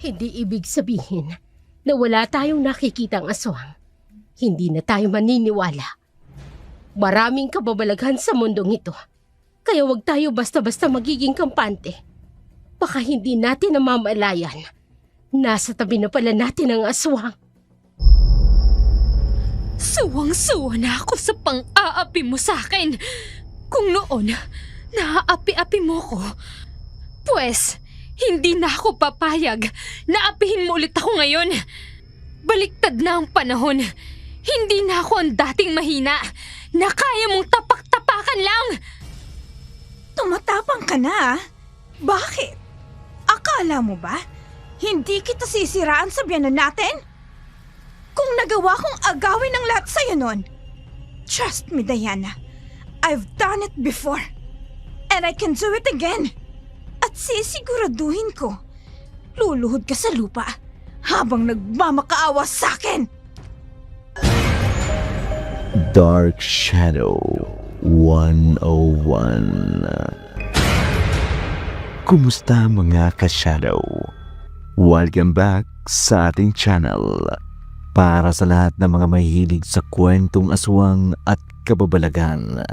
Hindi ibig sabihin na wala tayong nakikitang aswang. Hindi na tayo maniniwala. Maraming kababalaghan sa mundong ito. Kaya wag tayo basta-basta magiging kampante. Baka hindi natin namamalayan. Nasa tabi na pala natin ang aswang. Suwang-suwa na ako sa pang-aapi mo sa akin. Kung noon, naaapi-api mo ko, pues, hindi na ako papayag na apihin mo ulit ako ngayon. Baliktad na ang panahon. Hindi na ako ang dating mahina na kaya mong tapak-tapakan lang. Tumatapang ka na, ah. Bakit? Akala mo ba, hindi kita sisiraan sa biyanan natin? Kung nagawa kong agawin ang lahat sa'yo nun, trust me, Diana, I've done it before. And I can do it again. At sisiguraduhin ko, luluhod ka sa lupa habang nagmamakaawa sa'kin. Dark Shadow 101. Kumusta mga ka-shadow? Welcome back sa ating channel. Para sa lahat ng mga mahilig sa kwentong aswang at kababalagan,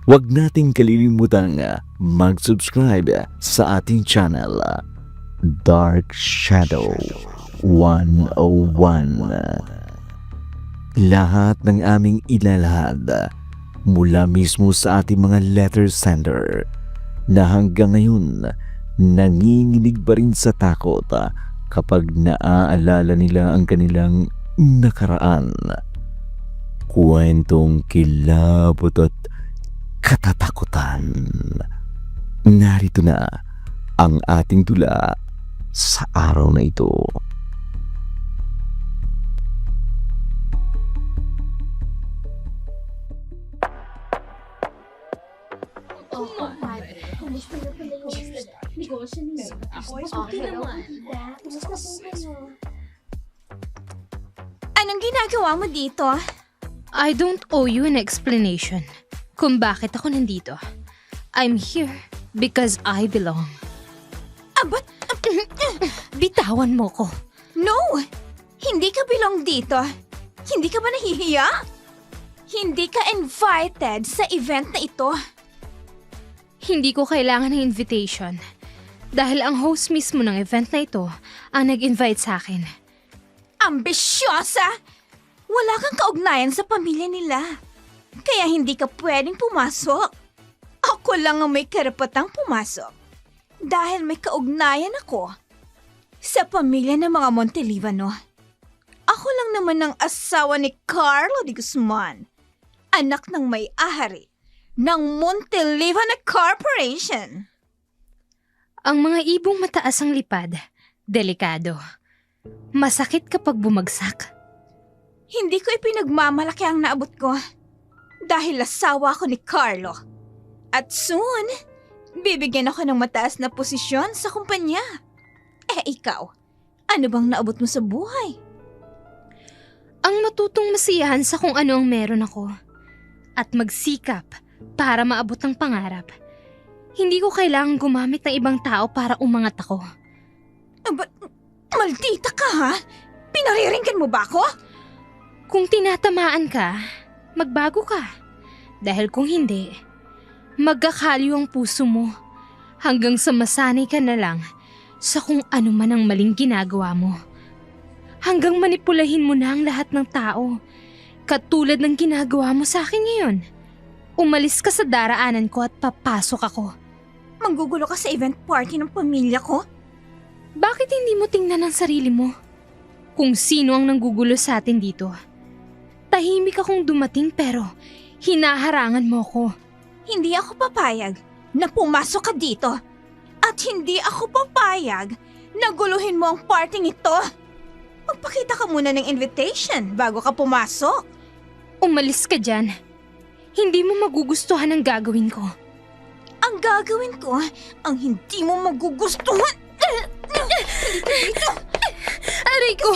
huwag nating kalilimutang mag-subscribe sa ating channel, Dark Shadow 101. Lahat ng aming ilalahad mula mismo sa ating mga letter sender na hanggang ngayon nanginginig pa rin sa takot kapag naaalala nila ang kanilang nakaraan. Kwentong kilabot at katatakutan. Narito na ang ating tula sa araw na ito. Kumusta na pala yung negosyo niyo? Okay naman. Kumusta po kayo? Anong ginagawa mo dito? I don't owe you an explanation kung bakit ako nandito. I'm here because I belong. But, Bitawan mo ko. no! Hindi ka belong dito. Hindi ka ba nahihiya? Hindi ka invited sa event na ito. Hindi ko kailangan ng invitation dahil ang host mismo ng event na ito ang nag-invite sa akin. Ambisyosa! Wala kang kaugnayan sa pamilya nila. Kaya hindi ka pwedeng pumasok. Ako lang ang may karapatang pumasok. Dahil may kaugnayan ako sa pamilya ng mga Montelivano. Ako lang naman ang asawa ni Carlo de Guzman. Anak ng may-ahari ng Montelivano Corporation. Ang mga ibong mataas ang lipad, delikado. Masakit kapag bumagsak. Hindi ko ipinagmamalaki ang naabot ko dahil asawa ko ni Carlo. At soon, bibigyan ako ng mataas na posisyon sa kumpanya. Ikaw, ano bang naabot mo sa buhay? Ang matutong masiyahan sa kung ano ang meron ako at magsikap para maabot ang pangarap. Hindi ko kailangang gumamit ng ibang tao para umangat ako. Maldita ka, ha? Pinariringgan mo ba ako? Kung tinatamaan ka, magbago ka. Dahil kung hindi, magkakaliw ang puso mo hanggang sa masanay ka na lang sa kung ano man ang maling ginagawa mo. Hanggang manipulahin mo na ang lahat ng tao, katulad ng ginagawa mo sa akin ngayon. Umalis ka sa daraanan ko at papasok ako. Manggugulo ka sa event party ng pamilya ko? Bakit hindi mo tingnan ang sarili mo? Kung sino ang nanggugulo sa atin dito. Tahimik akong dumating pero hinaharangan mo ko. Hindi ako papayag na pumasok ka dito. At hindi ako papayag na guluhin mo ang parting ito. Magpakita ka muna ng invitation bago ka pumasok. Umalis ka dyan. Hindi mo magugustuhan ang gagawin ko. Ang gagawin ko, ang hindi mo magugustuhan. Aray ko!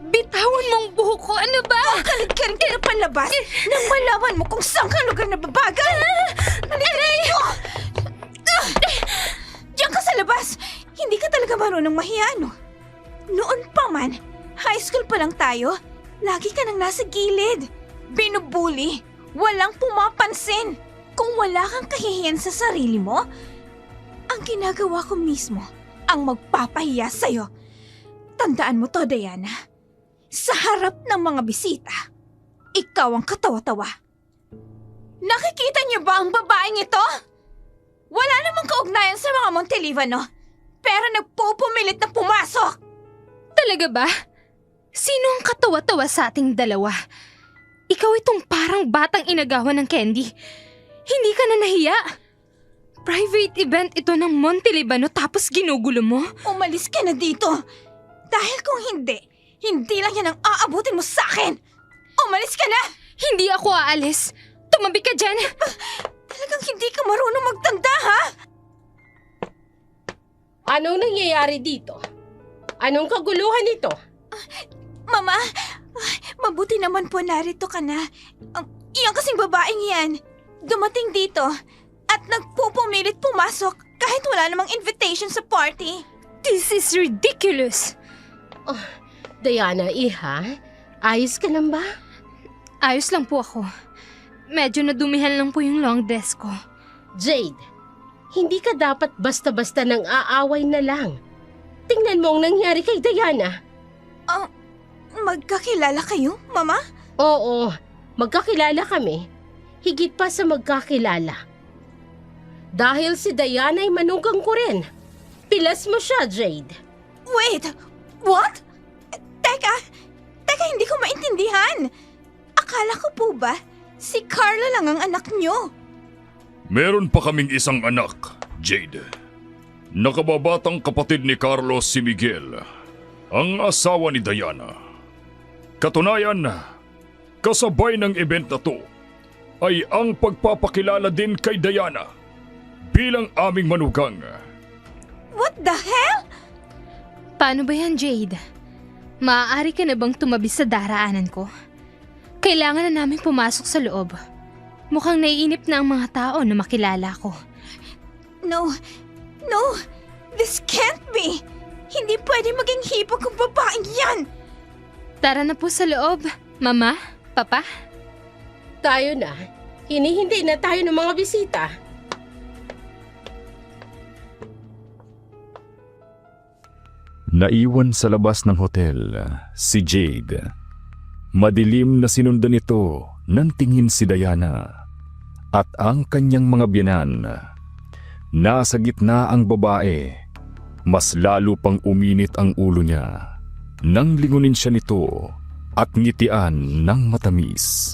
Bitawan mong buhok ko, ano ba? Kalit ka rin kinapanlabas nang malaman mo kung saan ka lugar na babagal. Aray ko! Diyan ka sa labas. Hindi ka talaga marunong mahiya, no? Noon pa man, high school pa lang tayo, lagi ka nang nasa gilid. Binubuli, walang pumapansin. Kung wala kang kahihiyan sa sarili mo, ang ginagawa ko mismo ang magpapahiya sa'yo. Tandaan mo to, Diana. Sa harap ng mga bisita, ikaw ang katawa-tawa. Nakikita niyo ba ang babaeng ito? Wala namang kaugnayan sa mga Montelivano, pero nagpupumilit na pumasok. Talaga ba? Sino ang katawa-tawa sa ating dalawa? Ikaw itong parang batang inagawan ng candy. Hindi ka na nahiya? Private event ito ng Montelivano tapos ginugulo mo? Umalis ka na dito. Dahil kung hindi, hindi lang yan ang aabutin mo sa akin. Umalis ka na! Hindi ako aalis. Tumabi ka dyan. Talagang hindi ka marunong magtanda, ha? Anong nangyayari dito? Anong kaguluhan ito? Mama, mabuti naman po narito ka na. Iyan kasing babaeng yan. Dumating dito at nagpupumilit pumasok kahit wala namang invitation sa party. This is ridiculous. Diana, iha, ayos ka lang ba? Ayos lang po ako. Medyo nadumihan lang po yung long dress ko. Jade, hindi ka dapat basta-basta nang aaway na lang. Tingnan mo ang nangyari kay Diana. Magkakilala kayo, Mama? Oo, magkakilala kami. Higit pa sa magkakilala. Dahil si Diana ay manugang ko rin. Pilas mo siya, Jade. Wait, what? Teka, hindi ko maintindihan. Akala ko po ba, si Carla lang ang anak niyo? Meron pa kaming isang anak, Jade. Nakababatang kapatid ni Carlos si Miguel, ang asawa ni Diana. Katunayan, kasabay ng event na to ay ang pagpapakilala din kay Diana bilang aming manugang. What the hell? Paano ba yan, Jade? Maaari ka na bang tumabi sa daraanan ko? Kailangan na namin pumasok sa loob. Mukhang naiinip na ang mga tao na makilala ko. No, this can't be. Hindi pwede maging hipag ang babaeng yan. Tara na po sa loob, Mama, Papa. Tayo na. Hinihintay na tayo ng mga bisita. Naiwan sa labas ng hotel si Jade. Madilim na sinundan ito ng tingin si Diana at ang kanyang mga biyanan. Nasa gitna ang babae. Mas lalo pang uminit ang ulo niya nang lingunin siya nito at ngitian ng matamis.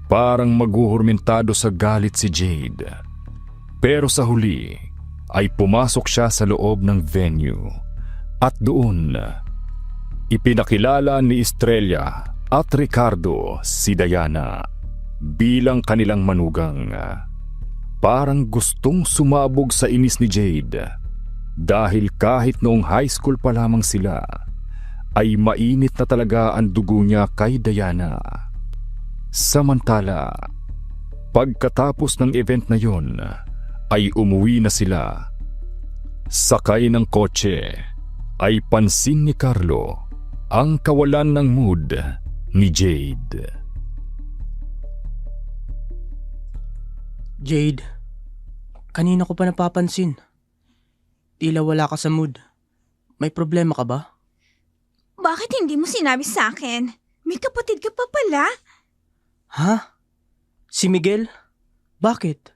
Parang maguhurmentado sa galit si Jade. Pero sa huli ay pumasok siya sa loob ng venue at doon ipinakilala ni Estrella at Ricardo si Diana bilang kanilang manugang. Parang gustong sumabog sa inis ni Jade dahil kahit noong high school pa lamang sila ay mainit na talaga ang dugo niya kay Diana. Samantala, pagkatapos ng event na yon ay umuwi na sila. Sakay ng kotse ay pansin ni Carlo ang kawalan ng mood ni Jade. Jade, kanina ko pa napapansin. Tila wala ka sa mood. May problema ka ba? Bakit hindi mo sinabi sa akin? May kapatid ka pa pala. Ha? Si Miguel? Bakit?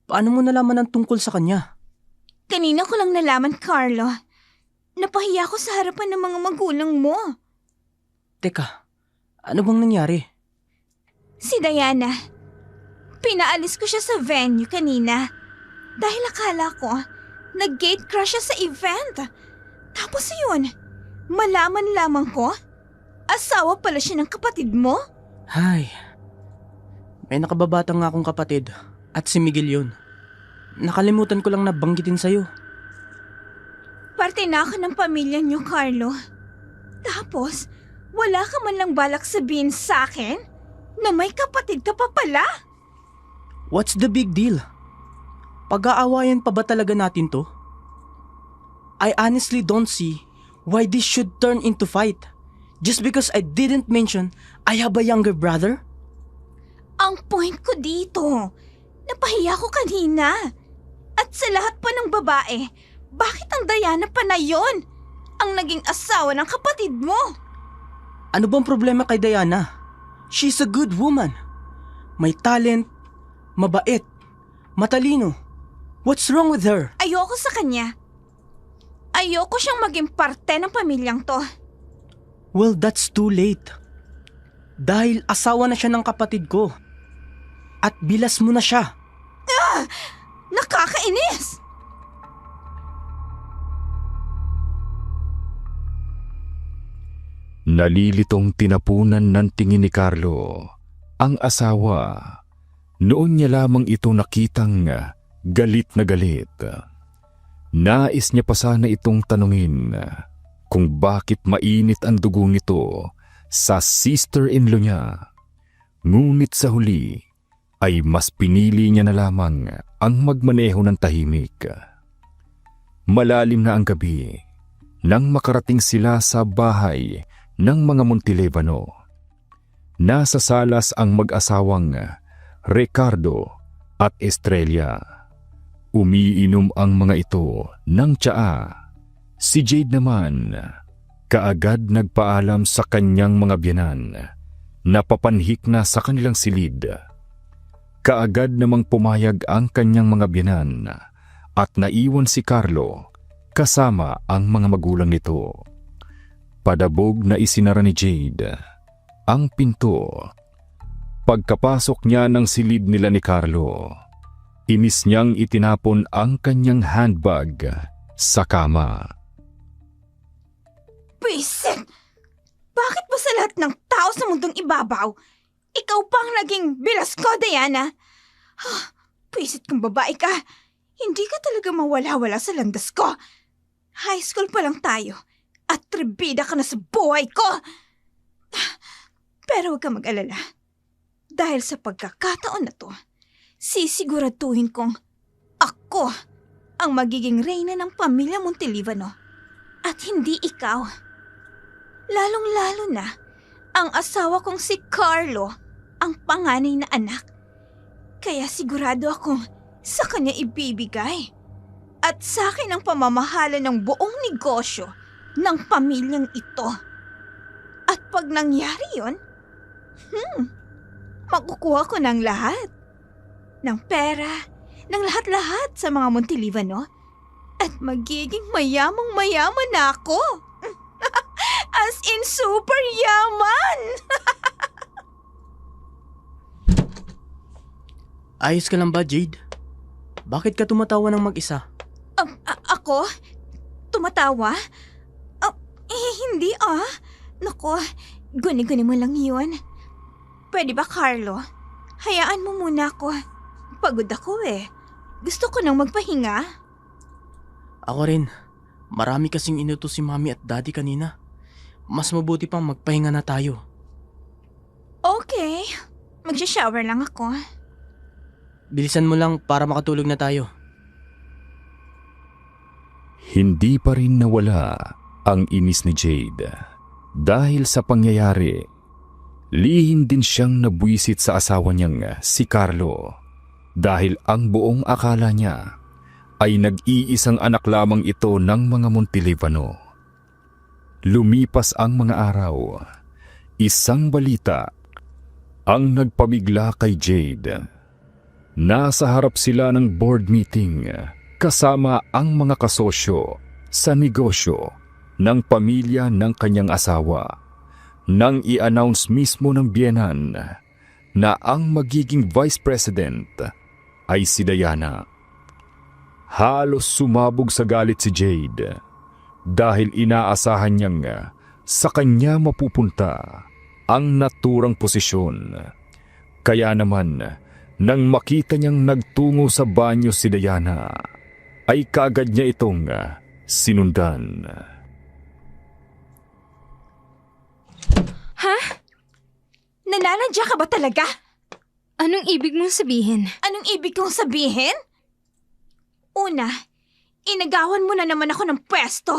Paano mo nalaman ang tungkol sa kanya? Kanina ko lang nalaman, Carlo. Napahiya ko sa harapan ng mga magulang mo. Teka, ano bang nangyari? Si Diana. Pinaalis ko siya sa venue kanina. Dahil akala ko, nag-gate crush siya sa event. Tapos yun, malaman lamang ko, asawa pala siya ng kapatid mo? Hay, may nakababata nga akong kapatid at si Miguel yun. Nakalimutan ko lang na banggitin sa'yo. Parte na ako ng pamilya niyo, Carlo. Tapos, wala ka man lang balak sabihin sa akin na may kapatid ka pa pala? What's the big deal? Pag-aawayan pa ba talaga natin to? I honestly don't see why this should turn into fight? Just because I didn't mention I have a younger brother? Ang point ko dito, napahiya ko kanina. At sa lahat pa ng babae, bakit ang Diana pa na yon ang naging asawa ng kapatid mo? Ano bang problema kay Diana? She's a good woman. May talent, mabait, matalino. What's wrong with her? Ayoko sa kanya. Ayoko siyang maging parte ng pamilyang to. Well, that's too late. Dahil asawa na siya ng kapatid ko. At bilas mo na siya. Nakakainis! Nalilitong tinapunan ng tingin ni Carlo ang asawa. Noon niya lamang ito nakitang galit na galit. Nais niya pa sana itong tanungin kung bakit mainit ang dugo nito sa sister-in-law niya. Ngunit sa huli ay mas pinili niya na lamang ang magmaneho ng tahimik. Malalim na ang gabi nang makarating sila sa bahay ng mga Montelevano. Nasa salas ang mag-asawang Ricardo at Estrella. Umiinom ang mga ito ng tsaa. Si Jade naman, kaagad nagpaalam sa kanyang mga biyanan na papanhik na sa kanilang silid. Kaagad namang pumayag ang kanyang mga biyanan at naiwan si Carlo kasama ang mga magulang nito. Padabog na isinara ni Jade ang pinto. Pagkapasok niya ng silid nila ni Carlo, inis niyang itinapon ang kanyang handbag sa kama. Pwisit! Bakit ba sa lahat ng tao sa mundong ibabaw, ikaw pang naging bilas ko, Diana? Pwisit kang babae ka. Hindi ka talaga mawala-wala sa landas ko. High school pa lang tayo. At tribida ka na sa buhay ko! Pero huwag ka mag-alala. Dahil sa pagkakataon na to, sisiguraduhin kong ako ang magiging reyna ng pamilya Montelivano at hindi ikaw. Lalong-lalo na ang asawa kong si Carlo ang panganay na anak. Kaya sigurado akong sa kanya ibibigay. At sa akin ang pamamahala ng buong negosyo ng pamilyang ito. At pag nangyari yun, makukuha ko ng lahat. Ng pera, ng lahat-lahat sa mga Montelivano. At magiging mayamang-mayaman na ako. As in super yaman! Ayos ka lang ba, Jade? Bakit ka tumatawa ng mag-isa? Ako? Tumatawa? Hindi Naku, guni-guni mo lang yun. Pwede ba, Carlo? Hayaan mo muna ako. Pagod ako eh. Gusto ko nang magpahinga. Ako rin. Marami kasing inutos si Mami at Daddy kanina. Mas mabuti pang magpahinga na tayo. Okay. Magsha-shower lang ako. Bilisan mo lang para makatulog na tayo. Hindi pa rin nawala ang inis ni Jade. Dahil sa pangyayari, lihim din siyang nabwisit sa asawa niyang si Carlo. Dahil ang buong akala niya ay nag-iisang anak lamang ito ng mga Montelivano. Lumipas ang mga araw. Isang balita ang nagpabigla kay Jade. Nasa harap sila ng board meeting kasama ang mga kasosyo sa negosyo ng pamilya ng kanyang asawa nang i-announce mismo ng biyenan na ang magiging vice president ay si Diana. Halos sumabog sa galit si Jade dahil inaasahan niyang sa kanya mapupunta ang naturang posisyon. Kaya naman, nang makita niyang nagtungo sa banyo si Diana, ay kaagad niya itong sinundan. Ha? Nananadya ka ba talaga? Anong ibig mong sabihin? Anong ibig kong sabihin? Una, inagawan mo na naman ako ng pwesto.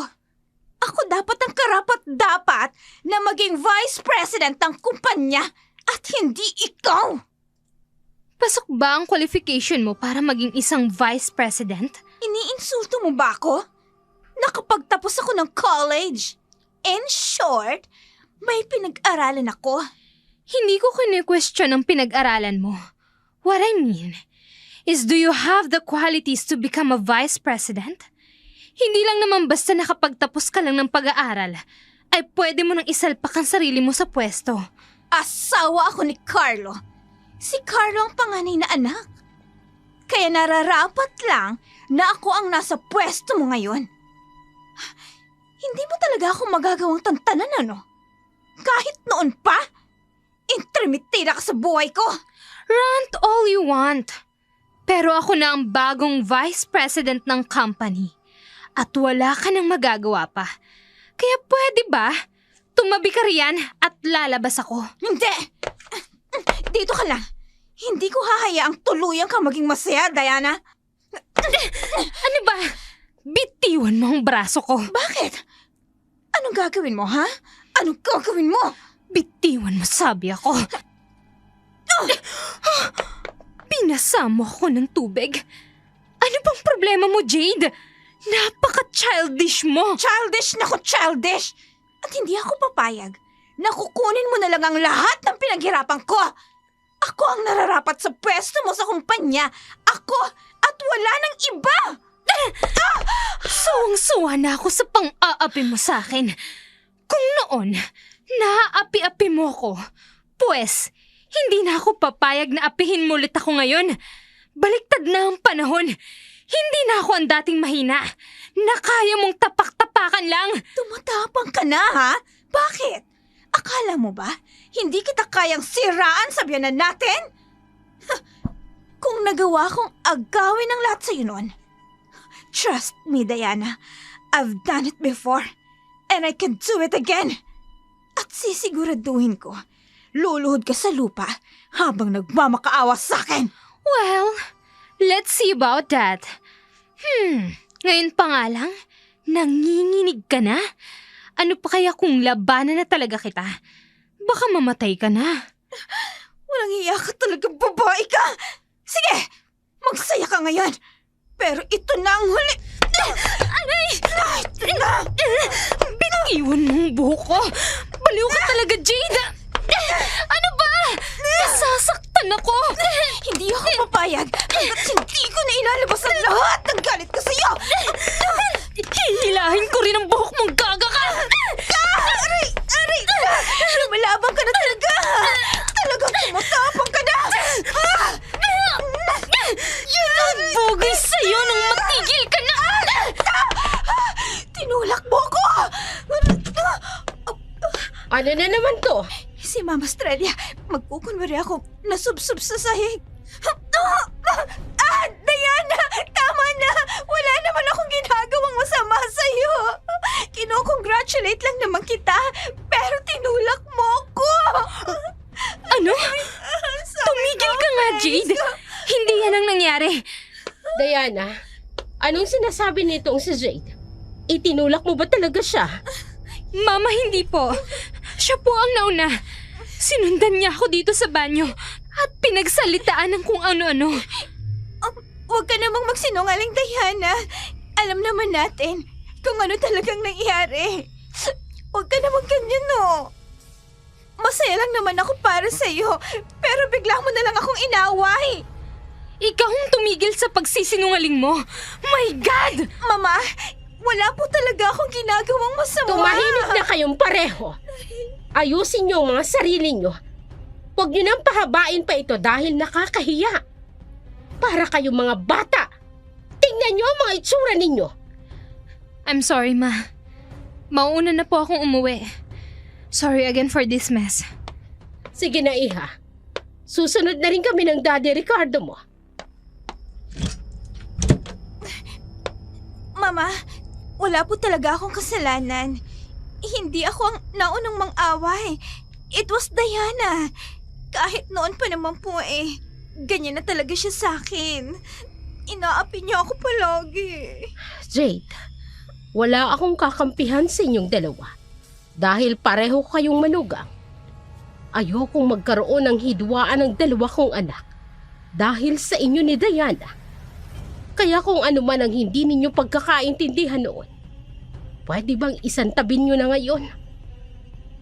Ako dapat ang karapat-dapat na maging vice president ng kumpanya at hindi ikaw. Pasok ba ang qualification mo para maging isang vice president? Iniinsulto mo ba ako? Nakapagtapos ako ng college. In short, may pinag-aralan ako. Hindi ko kine-question ang pinag-aralan mo. What I mean is, do you have the qualities to become a vice president? Hindi lang naman basta nakapagtapos ka lang ng pag-aaral ay pwede mo nang isalpak ang sarili mo sa pwesto. Asawa ako ni Carlo. Si Carlo ang panganay na anak. Kaya nararapat lang na ako ang nasa pwesto mo ngayon. Hindi mo talaga ako magagawang tantanan, ano? Kahit noon pa? Intermitida ka sa buhay ko. Rant all you want. Pero ako na ang bagong vice president ng company. At wala ka nang magagawa pa. Kaya pwede ba? Tumabi ka riyan at lalabas ako. Hindi! Dito ka lang. Hindi ko hahayaang tuluyan kang maging masaya, Diana. Ano ba? Bitiwan mo ang braso ko. Bakit? Anong gagawin mo, ha? Anong gagawin mo? Bitiwan mo, sabi ako. Binasa mo ako ng tubig. Ano bang problema mo, Jade? Napaka-childish mo. Childish na ko, childish! At hindi ako papayag na kukunin mo na lang ang lahat ng pinaghirapan ko. Ako ang nararapat sa pwesto mo sa kumpanya. Ako at wala nang iba. Suwang-suwa na ako sa pang-aapi mo sa akin. Kung noon, naaapi-api mo ko, pues, hindi na ako papayag na apihin mo ulit ako ngayon. Baliktad na ang panahon. Hindi na ako ang dating mahina, na kaya mong tapak-tapakan lang. Tumatapang ka na, ha? Bakit? Akala mo ba, hindi kita kayang siraan sa biyanan natin? Kung nagawa kong agawin ang lahat sa'yo noon, trust me, Diana, I've done it before, and I can do it again. At sisiguraduhin ko, luluhod ka sa lupa habang nagmamakaawa sa akin. Well, let's see about that. Ngayon pa nga lang, nanginginig ka na? Ano pa kaya kung labanan na talaga kita? Baka mamatay ka na. Walang iya ka talaga, babae ka! Sige, magsaya ka ngayon. Pero ito na ang huli. Aray! Bitiwan mo ang buhok ko. Baliw ka talaga, Jade. Ano ba? Nasasaktan ako. Hindi ako papayag hanggat hindi ko na ilalabas ang lahat ng galit ko sa'yo. Hihilahin ko rin ang buhok mong gaga ka. Aray! Aray! Lumalabang ka na talaga. Talagang tumatapang ka na. Ang bugay sa'yo nang matigil ka na. Tinulak mo ko. Ano na naman to? Si Mama Estrella, magkukunwari ako nasubsob sa sahig. Diana! Tama na! Wala naman akong ginagawang masama sa'yo. Kino-congratulate lang naman kita, pero tinulak mo ko. Ano? Tumigil ka nga, Jade. Hindi yan ang nangyari. Diana, anong sinasabi nitong si Jade? Itinulak mo ba talaga siya? Mama, hindi po. Siya po ang nauna. Sinundan niya ako dito sa banyo at pinagsalitaan ng kung ano-ano. Huwag ka namang magsinungaling, Diana. Alam naman natin kung ano talagang nangyari. Huwag ka namang ganyan, no. Masaya lang naman ako para sa'yo, pero bigla mo na lang akong inaway. Ikaw ang tumigil sa pagsisinungaling mo. My God! Mama, wala po talaga akong ginagawang masama. Tumahimik na kayong pareho. Ayusin niyo ang mga sarili niyo. Huwag niyo nang pahabain pa ito dahil nakakahiya. Para kayong mga bata. Tingnan niyo ang mga itsura ninyo. I'm sorry, Ma. Mauuna na po akong umuwi. Sorry again for this mess. Sige na, Iha. Susunod na rin kami ng Daddy Ricardo mo. Mama, wala po talaga akong kasalanan. Hindi ako ang naunang mang-away. It was Diana. Kahit noon pa naman po ganyan na talaga siya sa akin. Inaapi niya ako palagi. Jade, Wala akong kakampihan sa inyong dalawa dahil pareho kayong manugang. Ayokong magkaroon ng hidwaan ng dalawa kong anak dahil sa inyo ni Diana. Kaya kung ano man ang hindi ninyo pagkakaintindihan noon, pwede bang isantabi nyo na ngayon?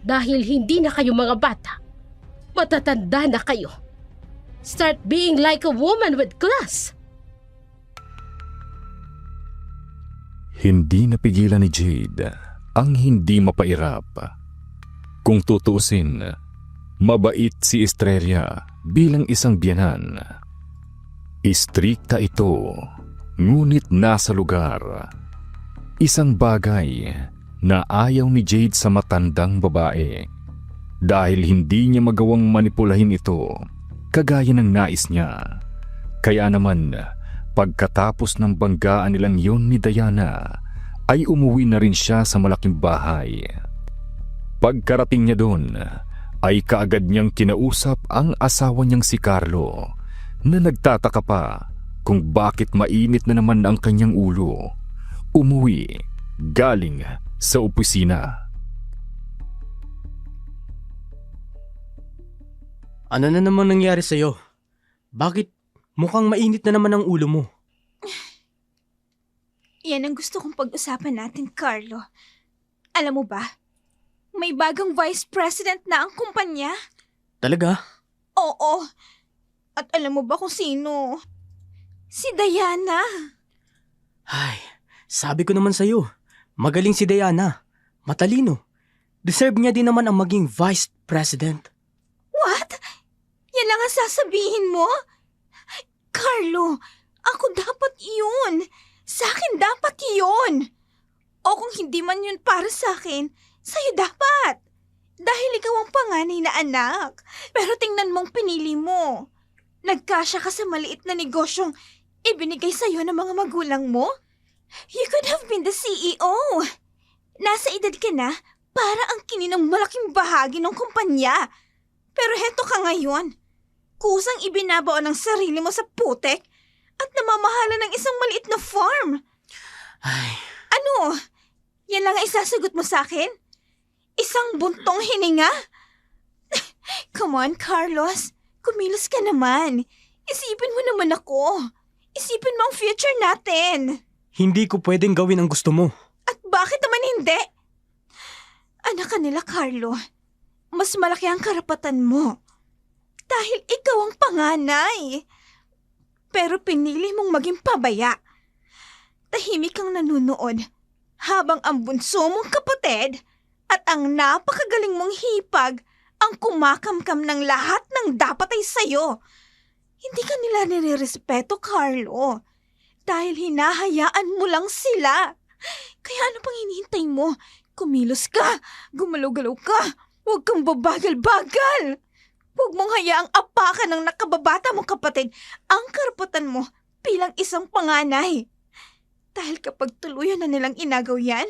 Dahil hindi na kayo mga bata, matatanda na kayo. Start being like a woman with class. Hindi napigilan ni Jade ang hindi mapairap. Kung tutuusin, mabait si Estrella bilang isang biyanan. Istrikta ito, ngunit nasa lugar. Isang bagay na ayaw ni Jade sa matandang babae dahil hindi niya magawang manipulahin ito kagaya ng nais niya. Kaya naman, pagkatapos ng banggaan nilang yon ni Diana, ay umuwi na rin siya sa malaking bahay. Pagkarating niya doon, ay kaagad niyang kinausap ang asawa niyang si Carlo na nagtataka pa kung bakit mainit na naman ang kanyang ulo. Umuwi galing sa opisina. Ano na naman nangyari sa'yo? Bakit mukhang mainit na naman ang ulo mo? Yan ang gusto kong pag-usapan natin, Carlo. Alam mo ba, may bagong vice president na ang kumpanya. Talaga? Oo. At alam mo ba kung sino? Si Diana. Ay, sabi ko naman sa'yo, magaling si Diana. Matalino. Deserve niya din naman ang maging vice president. What? Yan lang ang sasabihin mo? Carlo, ako dapat yun. Sa akin dapat yun. O kung hindi man yun para sa akin, sa'yo dapat. Dahil ikaw ang panganay na anak. Pero tingnan mong pinili mo. Nagkasya ka sa maliit na negosyong ibinigay sa'yo ng mga magulang mo. You could have been the CEO. Nasa edad ka na para ang kininang malaking bahagi ng kumpanya. Pero heto ka ngayon. Kusang ibinabao ng sarili mo sa putek at namamahala ng isang maliit na farm. Ay, Ano? Yan lang ang isasagot mo sa akin? Isang buntong hininga? Come on, Carlos. Kumilos ka naman. Isipin mo naman ako. Isipin mo ang future natin. hindi ko pwedeng gawin ang gusto mo. At bakit naman hindi? Anak ka nila, Carlo. Mas malaki ang karapatan mo. Dahil ikaw ang panganay. Pero pinili mong maging pabaya. Tahimik kang nanunood habang ang bunso mong kapatid at ang napakagaling mong hipag ang kumakamkam ng lahat ng dapat ay sayo. Hindi ka nila nire-respeto, Carlo. Dahil hinahayaan mo lang sila. Kaya ano pang hinihintay mo? Kumilos ka, gumalaw-galaw ka, huwag kang babagal-bagal. Huwag mong hayaang apakan ng nakababata mong kapatid ang karapatan mo bilang isang panganay. Dahil kapag tuluyan na nilang inagaw yan,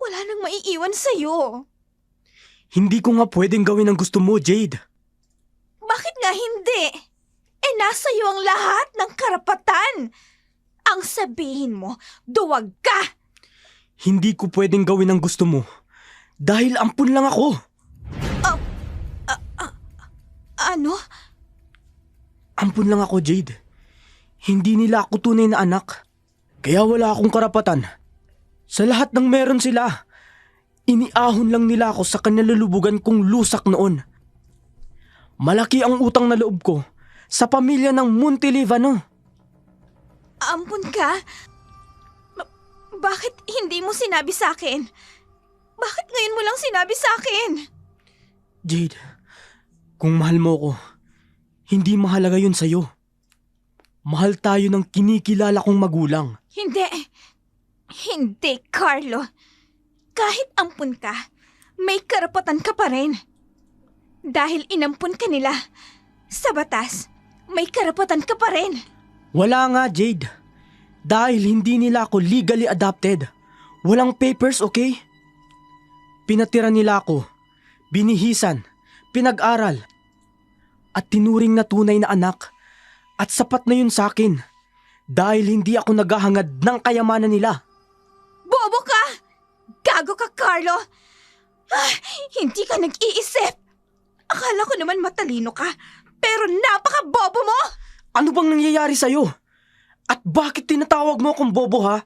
wala nang maiiwan sa'yo. Hindi ko nga pwedeng gawin ang gusto mo, Jade. Bakit nga hindi? Nasa iyo ang lahat ng karapatan. Ang sabihin mo, duwag ka. Hindi ko pwedeng gawin ang gusto mo. Dahil ampun lang ako. Ano? Ampun lang ako, Jade. Hindi nila ako tunay na anak. Kaya wala akong karapatan. Sa lahat ng meron sila, iniahon lang nila ako sa kanalulubugan kong lusak noon. Malaki ang utang na loob ko sa pamilya ng Montelivano. Ampun ka? Bakit hindi mo sinabi sa akin? Bakit ngayon mo lang sinabi sa akin? Jade, kung mahal mo ko, hindi mahalaga yun sa'yo. Mahal tayo ng kinikilala kong magulang. Hindi. Hindi, Carlo. Kahit ampun ka, may karapatan ka pa rin. Dahil inampun ka nila, sa batas, may karapatan ka pa rin. Wala nga, Jade. Dahil hindi nila ako legally adopted. Walang papers, okay? Pinatira nila ako, binihisan, pinag-aral, at tinuring na tunay na anak. At sapat na yun sa akin. Dahil hindi ako naghahangad ng kayamanan nila. Bobo ka! nagbago ka, Carlo. Hindi ka nag-iisip. Akala ko naman matalino ka, pero napaka-bobo mo! Ano bang nangyayari sa'yo? At bakit tinatawag mo akong bobo ha?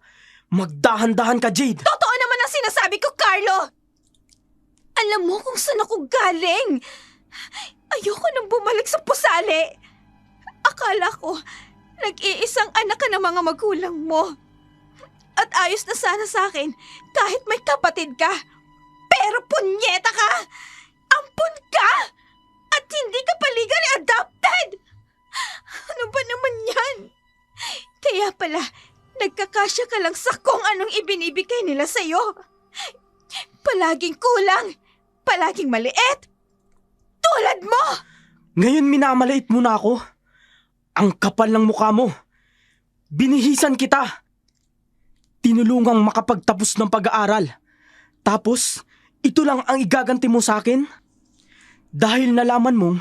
Magdahan-dahan ka, Jade. Totoo naman ang sinasabi ko, Carlo! Alam mo kung saan ako galing. Ayoko nang bumalik sa pusali. Akala ko, nag-iisang anak ka ng mga magulang mo. At ayos na sana sa akin kahit may kapatid ka. Pero punyeta ka! Ampun ka! At hindi ka pa legally adopted! Ano ba naman yan? Kaya pala, nagkakasya ka lang sa kung anong ibinibigay nila sa'yo. Palaging kulang, palaging maliit. Tulad mo! Ngayon minamaliit mo na ako. Ang kapal ng mukha mo. Binihisan kita. Tinulungang makapagtapos ng pag-aaral. Tapos, ito lang ang igaganti mo sa akin? Dahil nalaman mong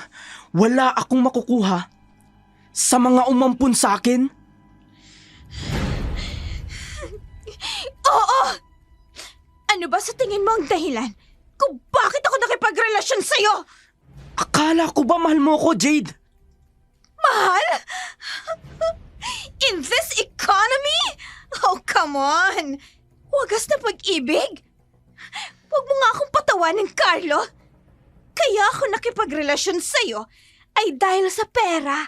wala akong makukuha sa mga umampun sa akin? Oo! Ano ba sa tingin mo ang dahilan kung bakit ako nakipagrelasyon sa'yo? Akala ko ba mahal mo ako, Jade? Mahal? In this economy? Oh, come on! Wagas na pag-ibig? Huwag mo nga akong patawanin, Carlo. Kaya ako nakipagrelasyon sa'yo ay dahil sa pera.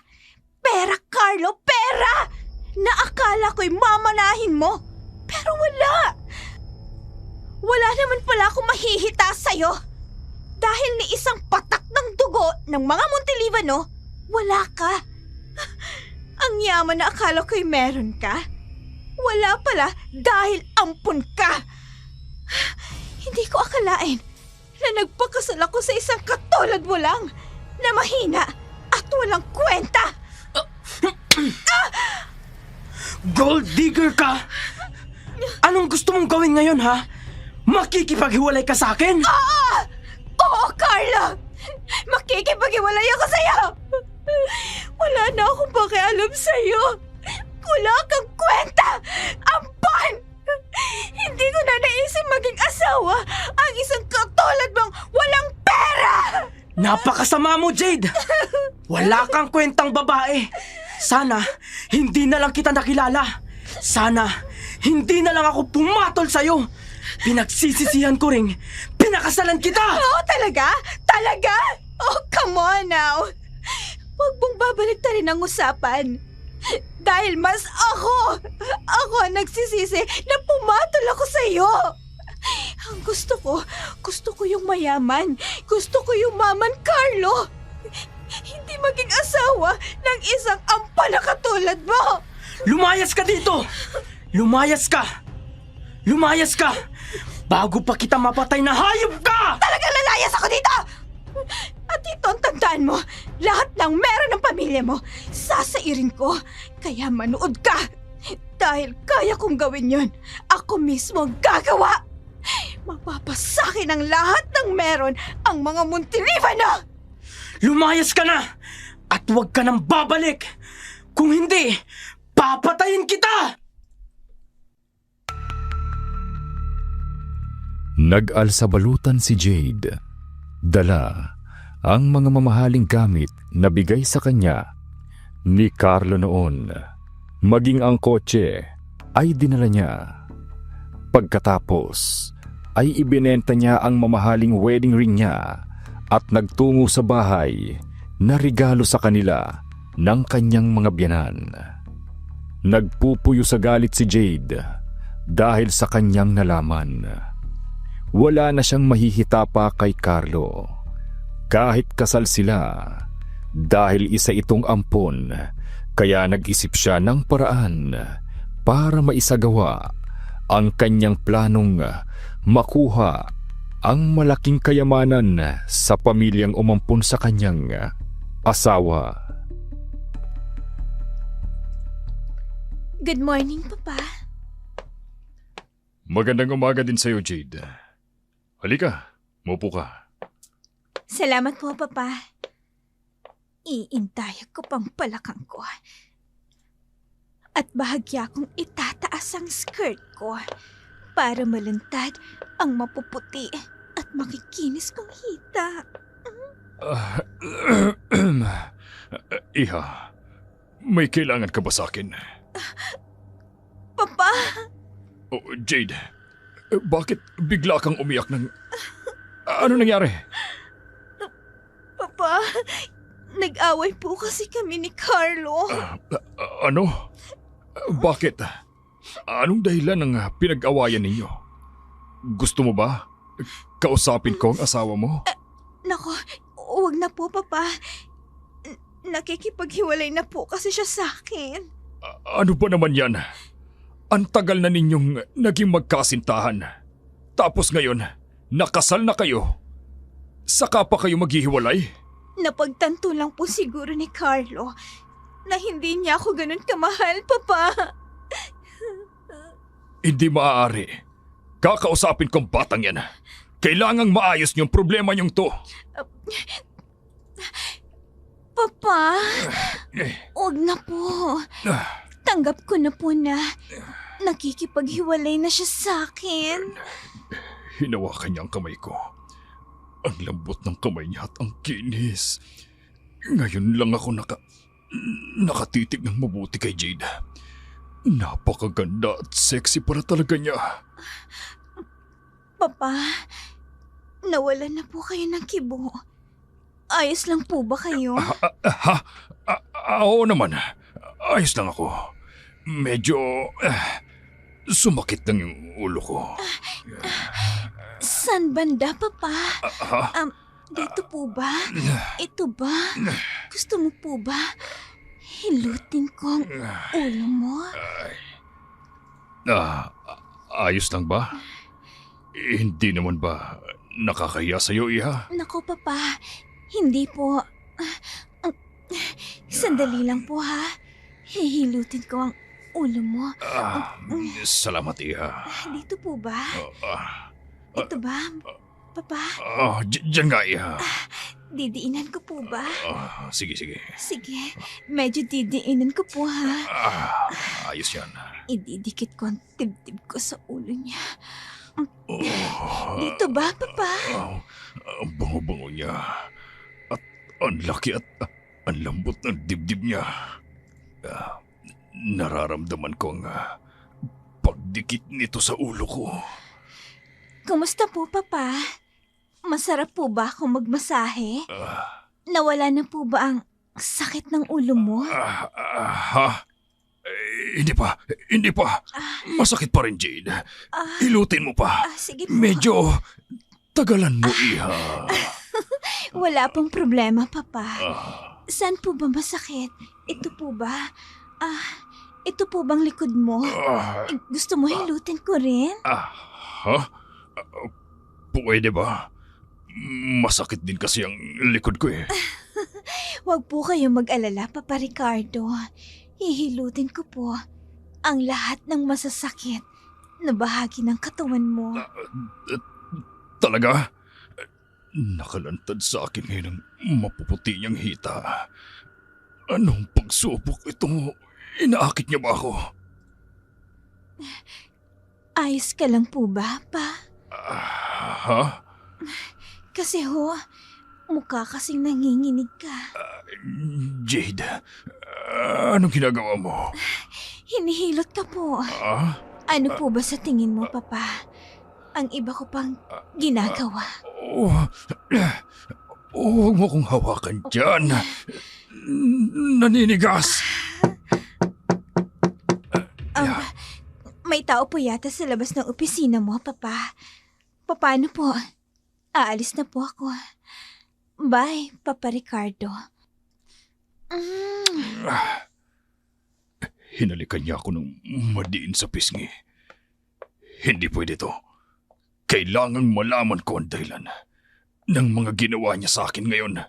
Pera, Carlo, pera! Na akala ko'y mamanahin mo. Pero wala. Wala naman pala akong mahihita sa'yo. Dahil ni isang patak ng dugo ng mga Montelivano, wala ka. Ang yaman na akala ko'y meron ka. Wala pala dahil ampun ka. Hindi ko akalain na nagpakasal ako sa isang katulad mo lang na mahina at walang kwenta. Gold digger ka! Anong gusto mong gawin ngayon, ha? Makikipaghiwalay ka sa akin? Oo, Carlo! Makikipag-iwalay ako sa'yo! Wala na akong pakialam sa'yo! Wala kang kwenta! Ampan! Hindi ko na naisip maging asawa ang isang katulad mong walang pera! Napakasama mo, Jade! Wala kang kwentang babae! Sana, hindi na lang kita nakilala! Sana, hindi na lang ako pumatol sa'yo! Pinagsisisihan ko ring pinakasalan kita! Oo, talaga? Talaga? Oh, come on now! Huwag mong babalik-tarin ang usapan. Dahil mas ako ang nagsisisi na pumatol ako sa iyo. Ang gusto ko yung mayaman. Gusto ko yung maman, Carlo. Hindi maging asawa ng isang ampan na katulad mo. Lumayas ka dito! Lumayas ka! Lumayas ka! Bago pa kita mapatay na hayop ka! Talagang lalayas ako dito! At ito ang tandaan mo, lahat ng meron ng pamilya mo, sasairin ko. Kaya manood ka. Dahil kaya kong gawin yun, ako mismo ang gagawa. Mapapasakin ang lahat ng meron ang mga Montelivano. Lumayas ka na! At huwag ka nang babalik! Kung hindi, papatayin kita! Nag-alsabalutan si Jade. Dala ang mga mamahaling gamit na bigay sa kanya ni Carlo noon. Maging ang kotse ay dinala niya. Pagkatapos ay ibinenta niya ang mamahaling wedding ring niya at nagtungo sa bahay na regalo sa kanila ng kanyang mga biyanan. Nagpupuyo sa galit si Jade dahil sa kanyang nalaman. Wala na siyang mahihita pa kay Carlo. Kahit kasal sila, dahil isa itong ampon, kaya nag-isip siya ng paraan para maisagawa ang kanyang planong makuha ang malaking kayamanan sa pamilyang umampon sa kanyang asawa. Good morning, Papa. Magandang umaga din sa'yo, Jade. Halika, maupo ka. Salamat po, Papa. Iintay ko pang palakang ko. At bahagya kong itataas ang skirt ko para malantad ang mapuputi at makikinis kong hita. Iha, may kailangan ka ba sa akin? Papa, Oh, Jade, bakit bigla kang umiyak ng... Ano nangyari? Papa, nag-away po kasi kami ni Carlo. Ano? Bakit? Anong dahilan ng pinag-awayan ninyo? Gusto mo ba? Kausapin ko ang asawa mo? Nako, huwag na po, Papa. Nakikipaghiwalay na po kasi siya sa akin. Ano ba naman yan? Ang tagal na ninyong naging magkasintahan. Tapos ngayon, nakasal na kayo. Saka pa kayo maghihiwalay? Napagtanto lang po siguro ni Carlo na hindi niya ako ganun kamahal, Papa. Hindi maaari. Kakausapin kong batang yan. Kailangang maayos niyong problema niyong to. Papa, huwag na po. Tanggap ko na po na nakikipaghiwalay na siya sa akin. Hinawakan niya ang kamay ko. Ang lambot ng kamay niya at ang kinis. Ngayon lang ako nakatitig ng mabuti kay Jade. Napakaganda at sexy para talaga niya. Papa, nawalan na po kayo ng kibo. Ayos lang po ba kayo? Oo naman. Ayos lang ako. Medyo sumakit lang yung ulo ko. San banda, Papa? Ha? Dito po ba? Ito ba? Gusto mo po ba? Hilutin ko ang ulo mo? Ayos lang ba? Hindi naman ba nakakahiya sa'yo, Iha? Nako, Papa. Hindi po. Sandali lang po, ha? Hihilutin ko ang ulo mo. Salamat, Iha. Dito po ba? Ito ba? Papa, Diyan nga, Iha. didiinan ko po ba? Sige. Sige, medyo didiinan ko po, ha? Ayos yan. Ididikit ko ang dibdib ko sa ulo niya. Dito ba, Papa? Ang bango-bango niya. At ang laki at ang lambot ng dibdib niya. Nararamdaman ko ang pagdikit nito sa ulo ko. Kumusta po, Papa? Masarap po ba akong magmasahe? Nawala na po ba ang sakit ng ulo mo? Ha? Hindi pa. Masakit pa rin, Jade. Hilutin mo pa. Sige po. Medyo tagalan mo, Iha. Wala pong problema, Papa. Saan po ba masakit? Ito po ba? Ito po bang likod mo? Gusto mo hilutin ko rin? Ha? Pwede ba? Masakit din kasi ang likod ko eh. Huwag po kayong mag-alala, Papa Ricardo. Hihilutin ko po ang lahat ng masasakit na bahagi ng katawan mo. Talaga? Nakalantad sa akin ngayon ang mapuputi niyang hita. Anong pagsubok ito? Inaakit niya ba ako? Ayos ka lang po ba, Pa? Ha? Kasi mukha kasing nanginginig ka. Jade, anong ginagawa mo? Hinihilot ka po. Ano po ba sa tingin mo, Papa? Ang iba ko pang ginagawa. Huwag mo kong hawakan dyan. Naninigas. May tao po yata sa labas ng opisina mo, Papa. Paano po? Aalis na po ako. Bye, Papa Ricardo. Hinalikan niya ako ng madiin sa pisngi. Hindi pwede to. Kailangang malaman ko ang dahilan ng mga ginawa niya sa akin ngayon.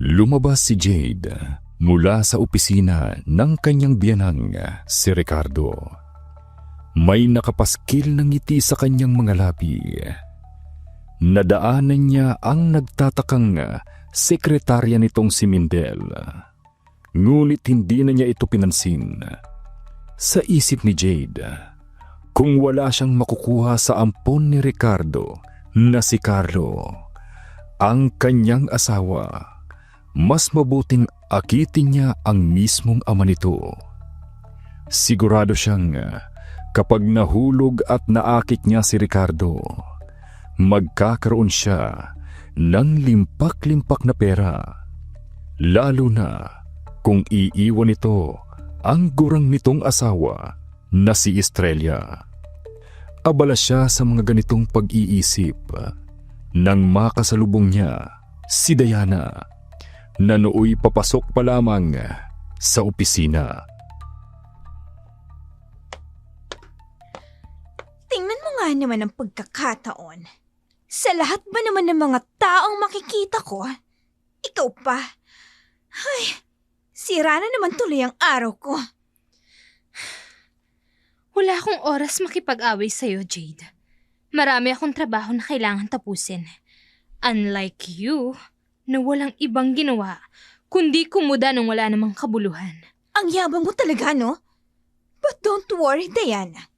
Lumabas si Jade mula sa opisina ng kanyang biyanang si Ricardo. May nakapaskil ng ngiti sa kanyang mga labi. Nadaanan niya ang nagtatakang sekretarya nitong si Mindel. Ngunit hindi na niya ito pinansin. Sa isip ni Jade, kung wala siyang makukuha sa ampon ni Ricardo na si Carlo, ang kanyang asawa, mas mabuting akitin niya ang mismong ama nito. Sigurado siyang kapag nahulog at naakit niya si Ricardo, magkakaroon siya ng limpak-limpak na pera. Lalo na kung iiwan nito ang gurang nitong asawa na si Estrella. Abala siya sa mga ganitong pag-iisip nang makasalubong niya si Diana na nooy papasok pa lamang sa opisina. Tingnan mo nga naman ang pagkakataon. Sa lahat ba naman ng mga taong makikita ko, ikaw pa. Ay, sira na naman tuloy ang araw ko. Wala akong oras makipag-away sa'yo, Jade. Marami akong trabaho na kailangan tapusin. Unlike you, na walang ibang ginawa, kundi kumuda nang wala namang kabuluhan. Ang yabang mo talaga, no? But don't worry, Diana.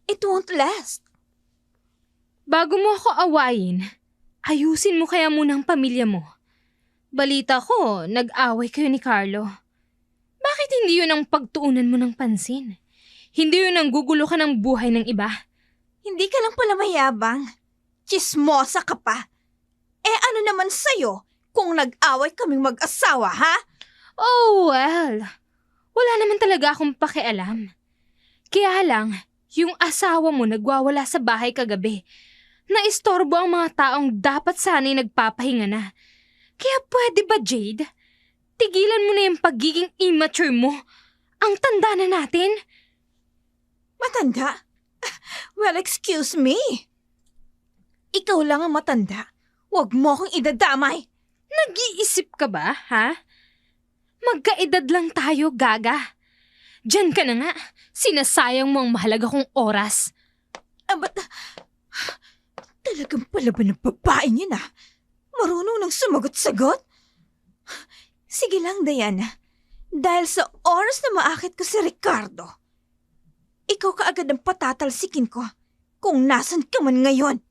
It won't last. Bago mo ako awayin, ayusin mo kaya muna ang pamilya mo. Balita ko, nag-away kayo ni Carlo. Bakit hindi yun ang pagtuunan mo ng pansin? Hindi yun ang gugulo ka ng buhay ng iba? Hindi ka lang pala mayabang. Chismosa ka pa. Eh ano naman sa'yo kung nag-away kaming mag-asawa, ha? Oh, well. Wala naman talaga akong pakialam. Kaya lang, yung asawa mo nagwawala sa bahay kagabi. Naistorbo ang mga taong dapat sana'y nagpapahinga na. Kaya pwede ba, Jade? Tigilan mo na yung pagiging immature mo. Ang tanda na natin. Matanda? Well, excuse me. Ikaw lang ang matanda. Huwag mo akong idadamay. Nag-iisip ka ba, ha? Magkaedad lang tayo, gaga. Diyan ka na nga. Sinasayang mo ang mahalaga kong oras. Ba't... Talagang pala ba ng babaeng yun, ah? Marunong nang sumagot-sagot? Sige lang, Diana. Dahil sa oras na maakit ko si Ricardo, ikaw kaagad ang patatalsikin ko kung nasan ka man ngayon.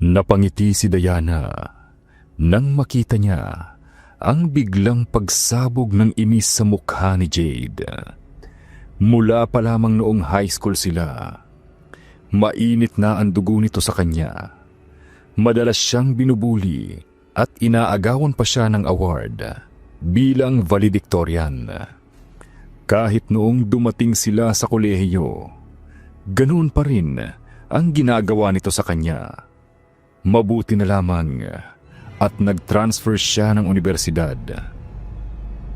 Napangiti si Diana nang makita niya ang biglang pagsabog ng inis sa mukha ni Jade. Mula pa lamang noong high school sila, mainit na ang dugo nito sa kanya. Madalas siyang binubuli at inaagawan pa siya ng award bilang valedictorian. Kahit noong dumating sila sa kolehiyo, ganoon pa rin ang ginagawa nito sa kanya. Mabuti na lamang at nag-transfer siya ng universidad.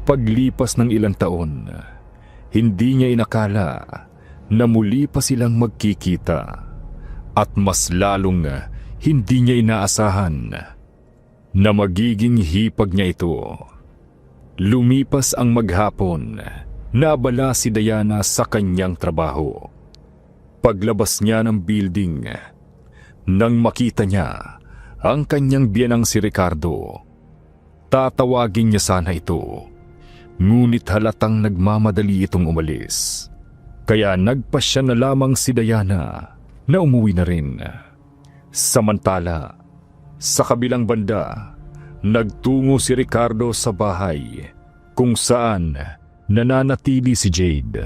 Paglipas ng ilang taon, hindi niya inakala na muli pa silang magkikita at mas lalong hindi niya inaasahan na magiging hipag niya ito. Lumipas ang maghapon, naabala si Diana sa kanyang trabaho. Paglabas niya ng building, nang makita niya ang kanyang biyanang si Ricardo, tatawagin niya sana ito. Ngunit halatang nagmamadali itong umalis. Kaya nagpasya na lamang si Diana na umuwi na rin. Samantala, sa kabilang banda, nagtungo si Ricardo sa bahay kung saan nananatili si Jade.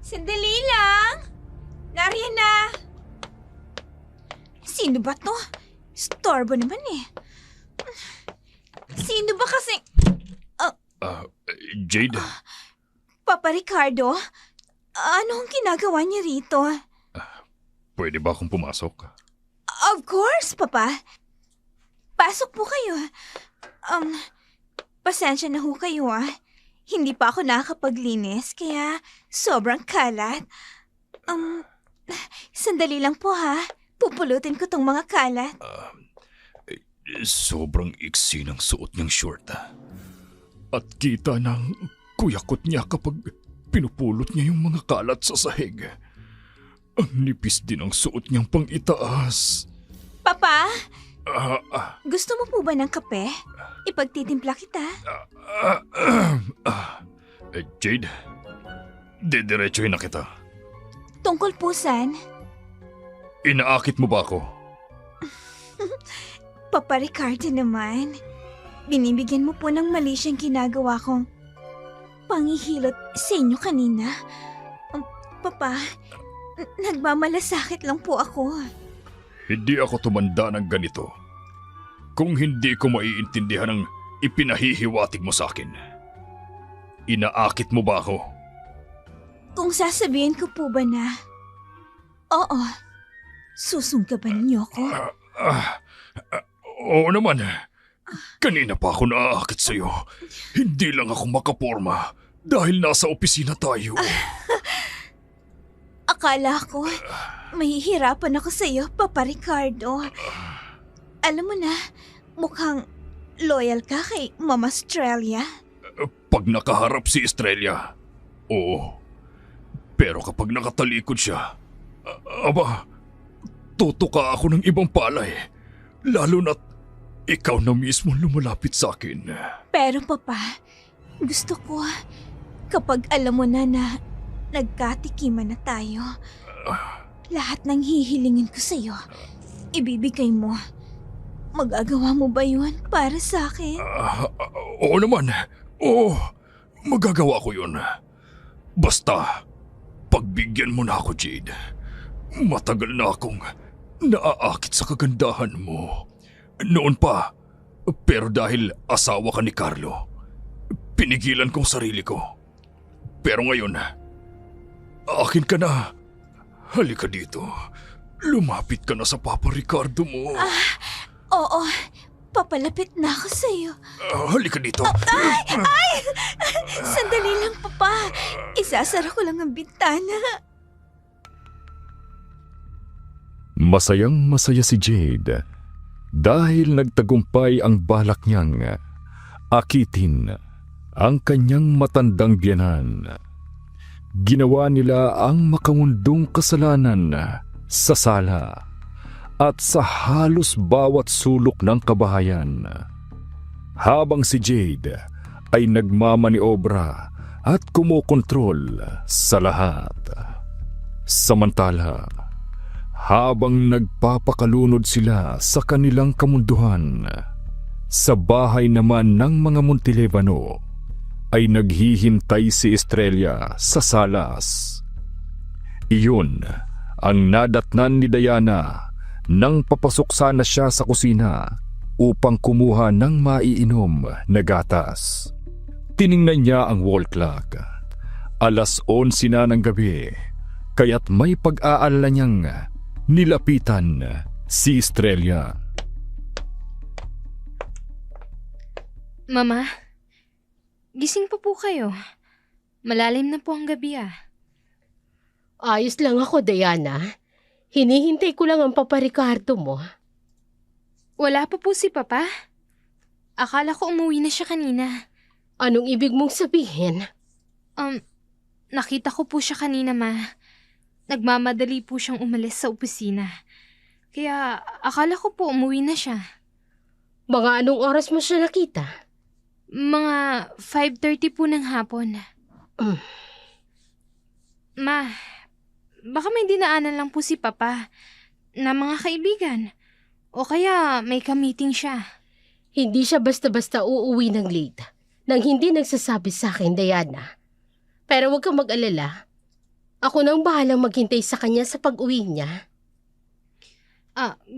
Sandali lang! Nariyan na! Sino ba to? Storbo naman eh. Sino ba kasi... Jade? Papa Ricardo? Anong ginagawa niya rito? Pwede ba akong pumasok? Of course, Papa. Pasok po kayo. Pasensya na ho kayo ah. Hindi pa ako nakakapaglinis, kaya sobrang kalat. Sandali lang po ha. Pupulutin ko tong mga kalat. Sobrang iksi ng suot niyang short. At kita ng kuyakot niya kapag pinupulot niya yung mga kalat sa sahig. Ang nipis din ang suot niyang pang-itaas. Papa, Ah, ah, gusto mo po ba ng kape? Ipagtitimpla kita. Jade, didiretsuhin na kita. Tungkol po saan? Inaakit mo ba ako? Papa Ricardo naman. Binibigyan mo po ng mali siyang ginagawa kong panghihilot sa inyo kanina. Papa, nagmamalasakit lang po ako. Hindi ako tumanda ng ganito. Kung hindi ko maiintindihan ang ipinahihiwatig mo sa akin. Inaakit mo ba ako? Kung sasabihin ko po ba na, oo, susunggaban niyo ako? Oo naman. Kanina pa ako naaakit sa'yo. Hindi lang ako makaporma dahil nasa opisina tayo. Akala ko, mahihirapan ako sa iyo, Papa Ricardo. Alam mo na, mukhang loyal ka kay Mama Australia. Pag nakaharap si Estrella, oo. Pero kapag nakatalikod siya, aba, tutuka ako ng ibang palay. Lalo na't ikaw na mismo lumalapit sa akin. Pero Papa, gusto ko kapag alam mo na nagkatikiman na tayo, lahat ng hihilingin ko sa iyo, ibibigay mo. Magagawa mo ba yun para sa akin? Oo naman. Oo, magagawa ko yun. Basta, pagbigyan mo na ako, Jade. Matagal na akong naaakit sa kagandahan mo. Noon pa, pero dahil asawa ka ni Carlo, pinigilan kong sarili ko. Pero ngayon, akin ka na. Halika dito. Lumapit ka na sa Papa Ricardo mo. Oo, papalapit na ako sa iyo. Halika dito. Sandali lang, Papa. Isasara ko lang ang bintana. Masayang masaya si Jade dahil nagtagumpay ang balak niyang akitin ang kanyang matandang biyanan. Ginawa nila ang makawundong kasalanan sa sala at sa halos bawat sulok ng kabahayan. Habang si Jade ay nagmamaniobra at kumokontrol sa lahat. Samantala, habang nagpapakalunod sila sa kanilang kamunduhan, sa bahay naman ng mga Montelebano ay naghihintay si Estrella sa salas. Iyon ang nadatnan ni Diana nang papasok sana siya sa kusina upang kumuha ng maiinom na gatas. Tiningnan niya ang wall clock. 11:11 na ng gabi, kaya't may pag-aalala niyang nilapitan si Estrella. Mama, gising pa po kayo. Malalim na po ang gabi Ayos lang ako, Diana. Hinihintay ko lang ang Papa Ricardo mo. Wala pa po si Papa. Akala ko umuwi na siya kanina. Anong ibig mong sabihin? Nakita ko po siya kanina, Ma. Nagmamadali po siyang umalis sa opisina. Kaya akala ko po umuwi na siya. Mga anong oras mo siya nakita? Mga 5:30 po ng hapon. Ma, baka may dinaanan lang po si Papa na mga kaibigan. O kaya may ka-meeting siya. Hindi siya basta-basta uuwi ng late nang hindi nagsasabi sa akin, Diana. Pero huwag kang mag-alala. Ako nang bahalang maghintay sa kanya sa pag-uwi niya.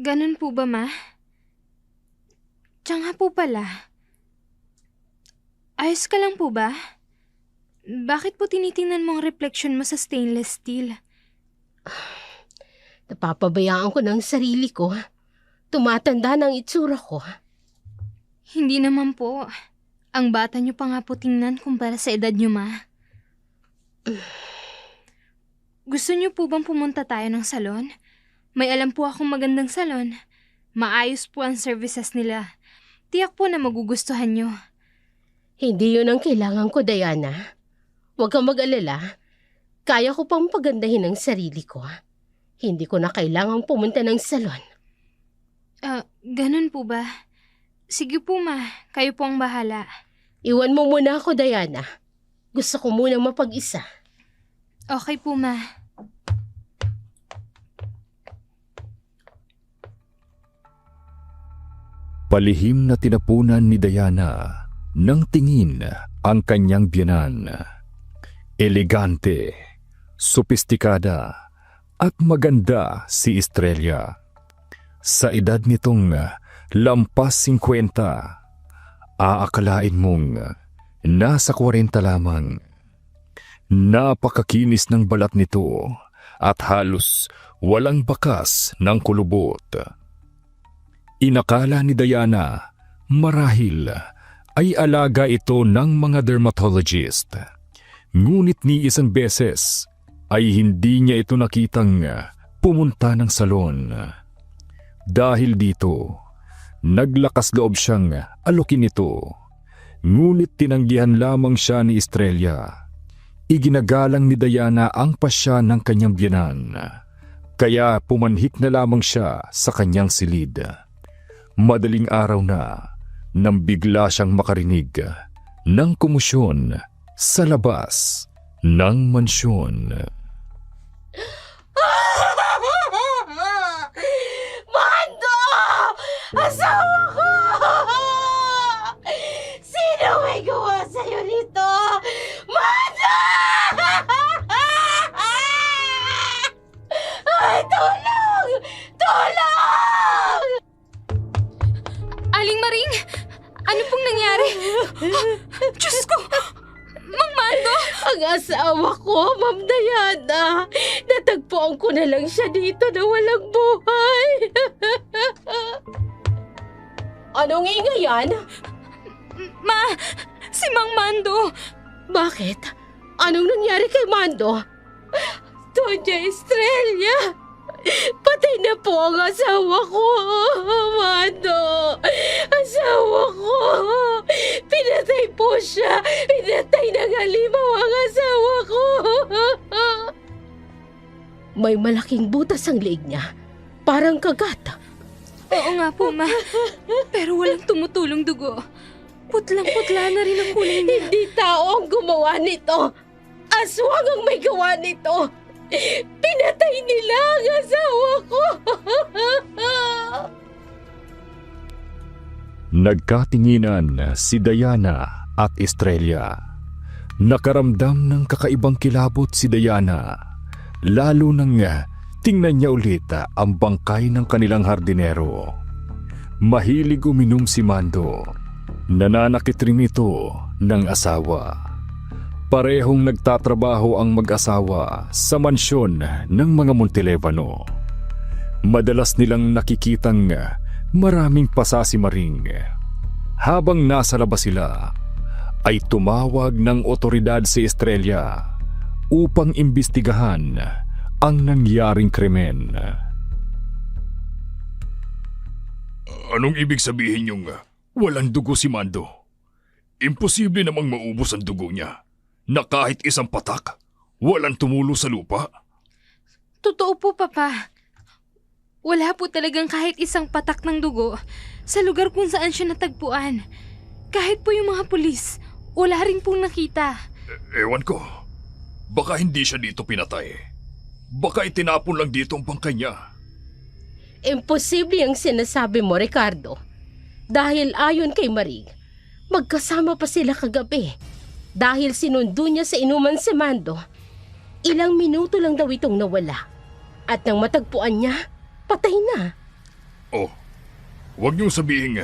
Ganun po ba, Ma? Tiyan nga po pala. Ayos ka lang po ba? Bakit po tinitingnan mo ang reflection mo sa stainless steel? Napapabayaan ko ng sarili ko. Tumatanda ng itsura ko. Hindi naman po. Ang bata niyo pa nga po tingnan kumpara sa edad niyo, Ma. Gusto niyo po bang pumunta tayo ng salon? May alam po akong magandang salon. Maayos po ang services nila. Tiyak po na magugustuhan niyo. Hindi yun ang kailangan ko, Diana. Huwag kang mag-alala. Kaya ko pang pagandahin ang sarili ko. Hindi ko na kailangang pumunta ng salon. Ganun po ba? Sige po ma, kayo po ang bahala. Iwan mo muna ako, Diana. Gusto ko munang mapag-isa. Okay po ma. Palihim na tinapunan ni Diana ng tingin ang kanyang biyenan. Elegante, sopistikada, at maganda si Estrella. Sa edad nitong lampas 50, aakalain mong nasa 40 lamang. Napakakinis ng balat nito at halos walang bakas ng kulubot. Inakala ni Diana marahil ay alaga ito ng mga dermatologist. Ngunit ni isang beses ay hindi niya ito nakitang pumunta ng salon. Dahil dito, naglakas loob siyang alukin ito. Ngunit tinanggihan lamang siya ni Estrella. Iginagalang ni Diana ang pasya ng kanyang biyenan. Kaya pumanhik na lamang siya sa kanyang silid. Madaling araw na nang bigla siyang makarinig ng komosyon sa labas ng mansyon. Mando! Asawa ko! Sino may gawa sa'yo nito? Mando! Ay, tulong! Tulong! Aling Maring! Ano pong nangyari? Diyos ko! Mang Mando! Ang asawa ko, Ma'am Diana. Natagpuan ko na lang siya dito na walang buhay. Anong ingay yan? Ma! Si Mang Mando! Bakit? Anong nangyari kay Mando? Doña Estrella! Patay na po ang asawa ko, Mando! Asawa ko! Pinatay po siya! Pinatay ng halimaw ang asawa ko! May malaking butas ang leeg niya. Parang kagat. Oo nga po, ma. Pero walang tumutulong dugo. Putlang-putla na rin ang kulay niya. Hindi tao ang gumawa nito. Aswang ang may gawa nito. Pinatay nila ang asawa ko. Nagkatinginan si Diana at Estrella. Nakaramdam ng kakaibang kilabot si Diana, lalo nang tingnan niya ulit ang bangkay ng kanilang hardinero. Mahilig uminom si Mando. Nananakit rin ito ng asawa. Parehong nagtatrabaho ang mag-asawa sa mansyon ng mga Montelevano. Madalas nilang nakikitang maraming pasasimaring. Habang nasa labas sila, ay tumawag ng otoridad si Estrella upang imbestigahan ang nangyaring krimen. Anong ibig sabihin yung walang dugo si Mando? Imposible namang maubos ang dugo niya na kahit isang patak, walang tumulo sa lupa. Totoo po, Papa. Wala po talagang kahit isang patak ng dugo sa lugar kung saan siya natagpuan. Kahit po yung mga pulis, wala rin pong nakita. Ewan ko. Baka hindi siya dito pinatay. Baka itinapon lang dito ang bangkay niya. Imposible ang sinasabi mo, Ricardo. Dahil ayon kay Marig, magkasama pa sila kagabi. Dahil sinundo niya sa inuman si Mando, ilang minuto lang daw itong nawala. At nang matagpuan niya, patay na. Oh, huwag niyong sabihin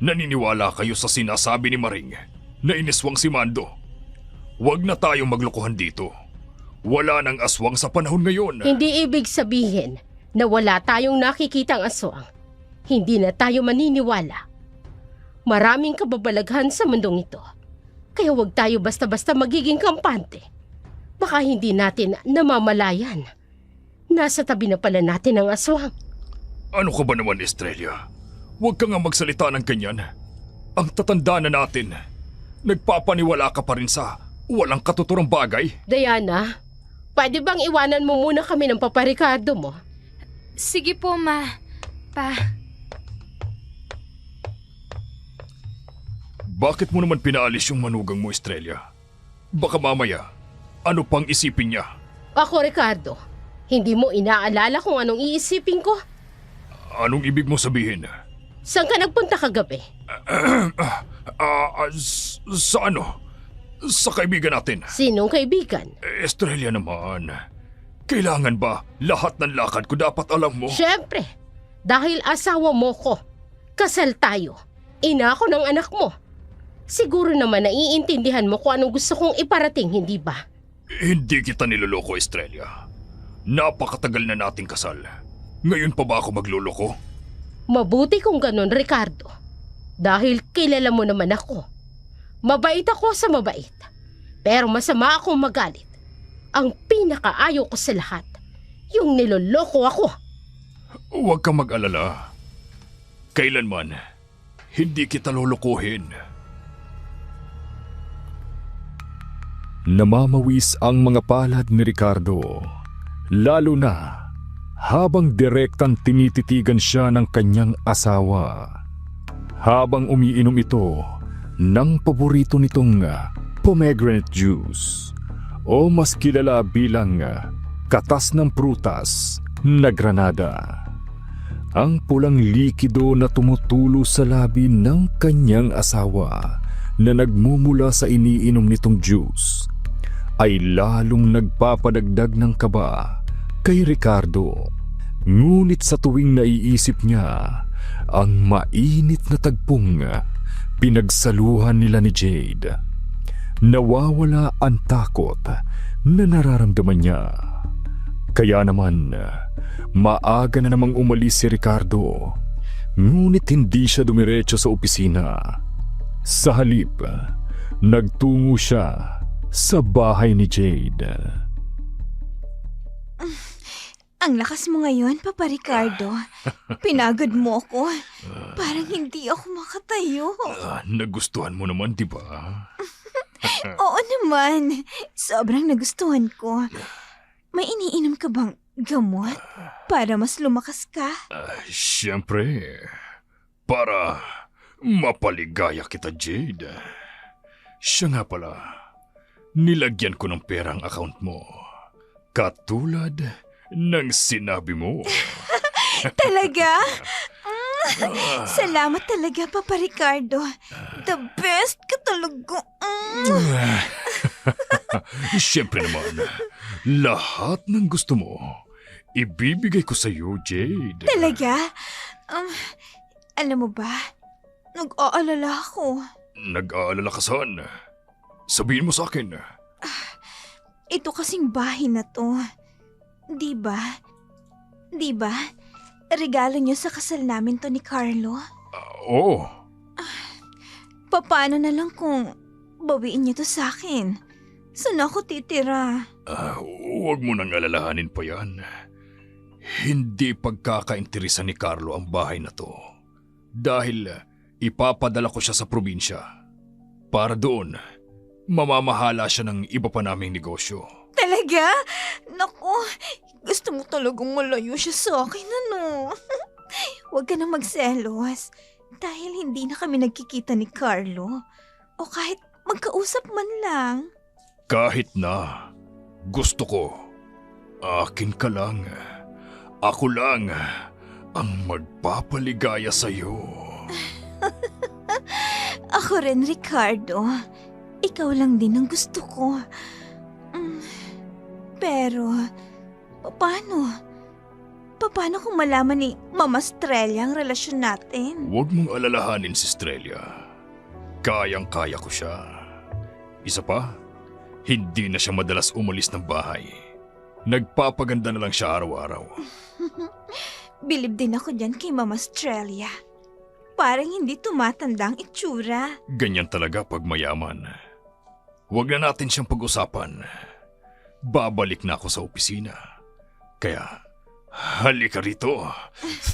naniniwala kayo sa sinasabi ni Maring na iniswang si Mando. Huwag na tayong maglokohan dito. Wala nang aswang sa panahon ngayon. Hindi ibig sabihin na wala tayong nakikitang aswang. Hindi na tayo maniniwala. Maraming kababalaghan sa mundong ito. Kaya huwag tayo basta-basta magiging kampante. Baka hindi natin namamalayan. Nasa tabi na pala natin ang aswang. Ano ka ba naman, Estrella? Huwag ka nga magsalita ng ganyan. Ang tatanda na natin. Nagpapaniwala ka pa rin sa walang katuturang bagay. Diana, pwede bang iwanan mo muna kami ng Papa Ricardo mo? Sige po, Pa. Bakit mo naman pinaalis yung manugang mo, Estrella? Baka mamaya, ano pang isipin niya? Ako, Ricardo, hindi mo inaalala kung anong iisipin ko? Anong ibig mo sabihin? Saan ka nagpunta kagabi? Sa ano? Sa kaibigan natin. Sinong kaibigan? Estrella naman. Kailangan ba lahat ng lakad ko dapat alam mo? Siyempre, dahil asawa mo ko. Kasal tayo. Ina ako ng anak mo. Siguro naman naiintindihan mo kung anong gusto kong iparating, hindi ba? Hindi kita niloloko, Estrella. Napakatagal na nating kasal. Ngayon pa ba ako magloloko? Mabuti kung ganun, Ricardo. Dahil kilala mo naman ako. Mabait ako sa mabait. Pero masama akong magalit. Ang pinakaayaw ko sa lahat, yung niloloko ako. Huwag kang mag-alala. Kailanman, hindi kita lolokohin. Namamawis ang mga palad ni Ricardo, lalo na habang direktang tinititigan siya ng kanyang asawa. Habang umiinom ito ng paborito nitong pomegranate juice o mas kilala bilang katas ng prutas na granada. Ang pulang likido na tumutulo sa labi ng kanyang asawa na nagmumula sa iniinom nitong juice ay lalong nagpapadagdag ng kaba kay Ricardo. Ngunit sa tuwing naiisip niya ang mainit na tagpong pinagsaluhan nila ni Jade, nawawala ang takot na nararamdaman niya. Kaya naman, maaga na namang umalis si Ricardo, ngunit hindi siya dumiretso sa opisina. Sa halip, nagtungo siya sa bahay ni Jade. Ang lakas mo ngayon, Papa Ricardo. Pinagod mo ako. Parang hindi ako makatayo. Nagustuhan mo naman, di ba? Oo naman. Sobrang nagustuhan ko. May iniinom ka bang gamot para mas lumakas ka? Siyempre, para mapaligaya kita, Jade. Siya nga pala, nilagyan ko ng pera ang account mo. Katulad ng sinabi mo. Talaga? Salamat talaga, Papa Ricardo. The best ka talaga. Siyempre naman, lahat ng gusto mo, ibibigay ko sa iyo, Jade. Talaga? Alam mo ba, nag-aalala ako. Nag-aalala ka saan? Sabihin mo sa akin. Ito kasing bahay na to. Di ba? Regalo niyo sa kasal namin to ni Carlo. Oo. Paano na lang kung bawiin niyo to sa akin? Saan ako titira? Huwag mo nang alalahanin pa yan. Hindi pagkakainteresa ni Carlo ang bahay na to. Dahil ipapadala ko siya sa probinsya. Para doon, mamamahala siya ng iba pa naming negosyo. Talaga? Naku, gusto mo talagang malayo siya sa akin, ano? Huwag ka na magselos. Dahil hindi na kami nagkikita ni Carlo. O kahit magkausap man lang. Kahit na, gusto ko, akin ka lang. Ako lang ang magpapaligaya sa'yo. Ako rin, Ricardo. Ikaw lang din ang gusto ko. Pero, paano? Paano kung malaman ni Mama Estrella ang relasyon natin? Huwag mong alalahanin si Estrella. Kayang-kaya ko siya. Isa pa, hindi na siya madalas umalis ng bahay. Nagpapaganda na lang siya araw-araw. Bilib din ako dyan kay Mama Estrella. Parang hindi tumatanda ang itsura. Ganyan talaga pag mayaman. Huwag na natin siyang pag-usapan. Babalik na ako sa opisina. Kaya, halika rito.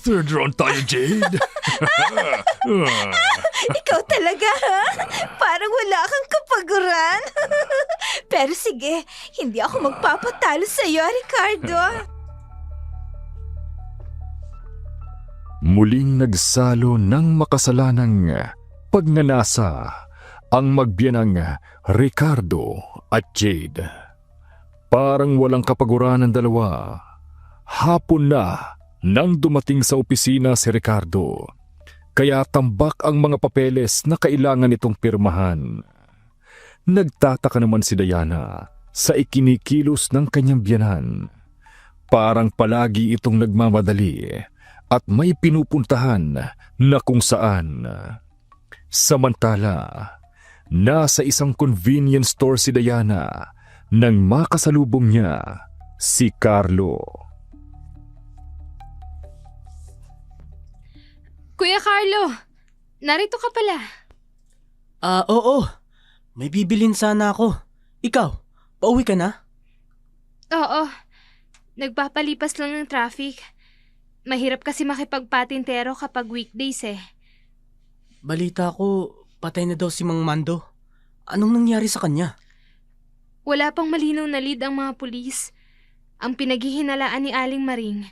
Third round tayo, Jade. Ikaw talaga, ha? Parang wala kang kapaguran. Pero sige, hindi ako magpapatalo sa iyo, Ricardo. muling nagsalo ng makasalanang pagnanasa ang magbiyanang Ricardo at Jade. Parang walang kapaguran ng dalawa. Hapon na nang dumating sa opisina si Ricardo, kaya tambak ang mga papeles na kailangan itong pirmahan. Nagtataka naman si Diana sa ikinikilos ng kanyang biyanan. Parang palagi itong nagmamadali at may pinupuntahan na kung saan. Samantala, nasa isang convenience store si Diana nang makasalubong niya si Carlo. Kuya Carlo, narito ka pala. Oo. May bibilin sana ako. Ikaw, pauwi ka na? Oo, nagpapalipas lang ng traffic. Mahirap kasi makipagpatintero kapag weekdays eh. Balita ko, patay na daw si Mang Mando. Anong nangyari sa kanya? Wala pang malinaw na lead ang mga pulis. Ang pinaghihinalaan ni Aling Maring,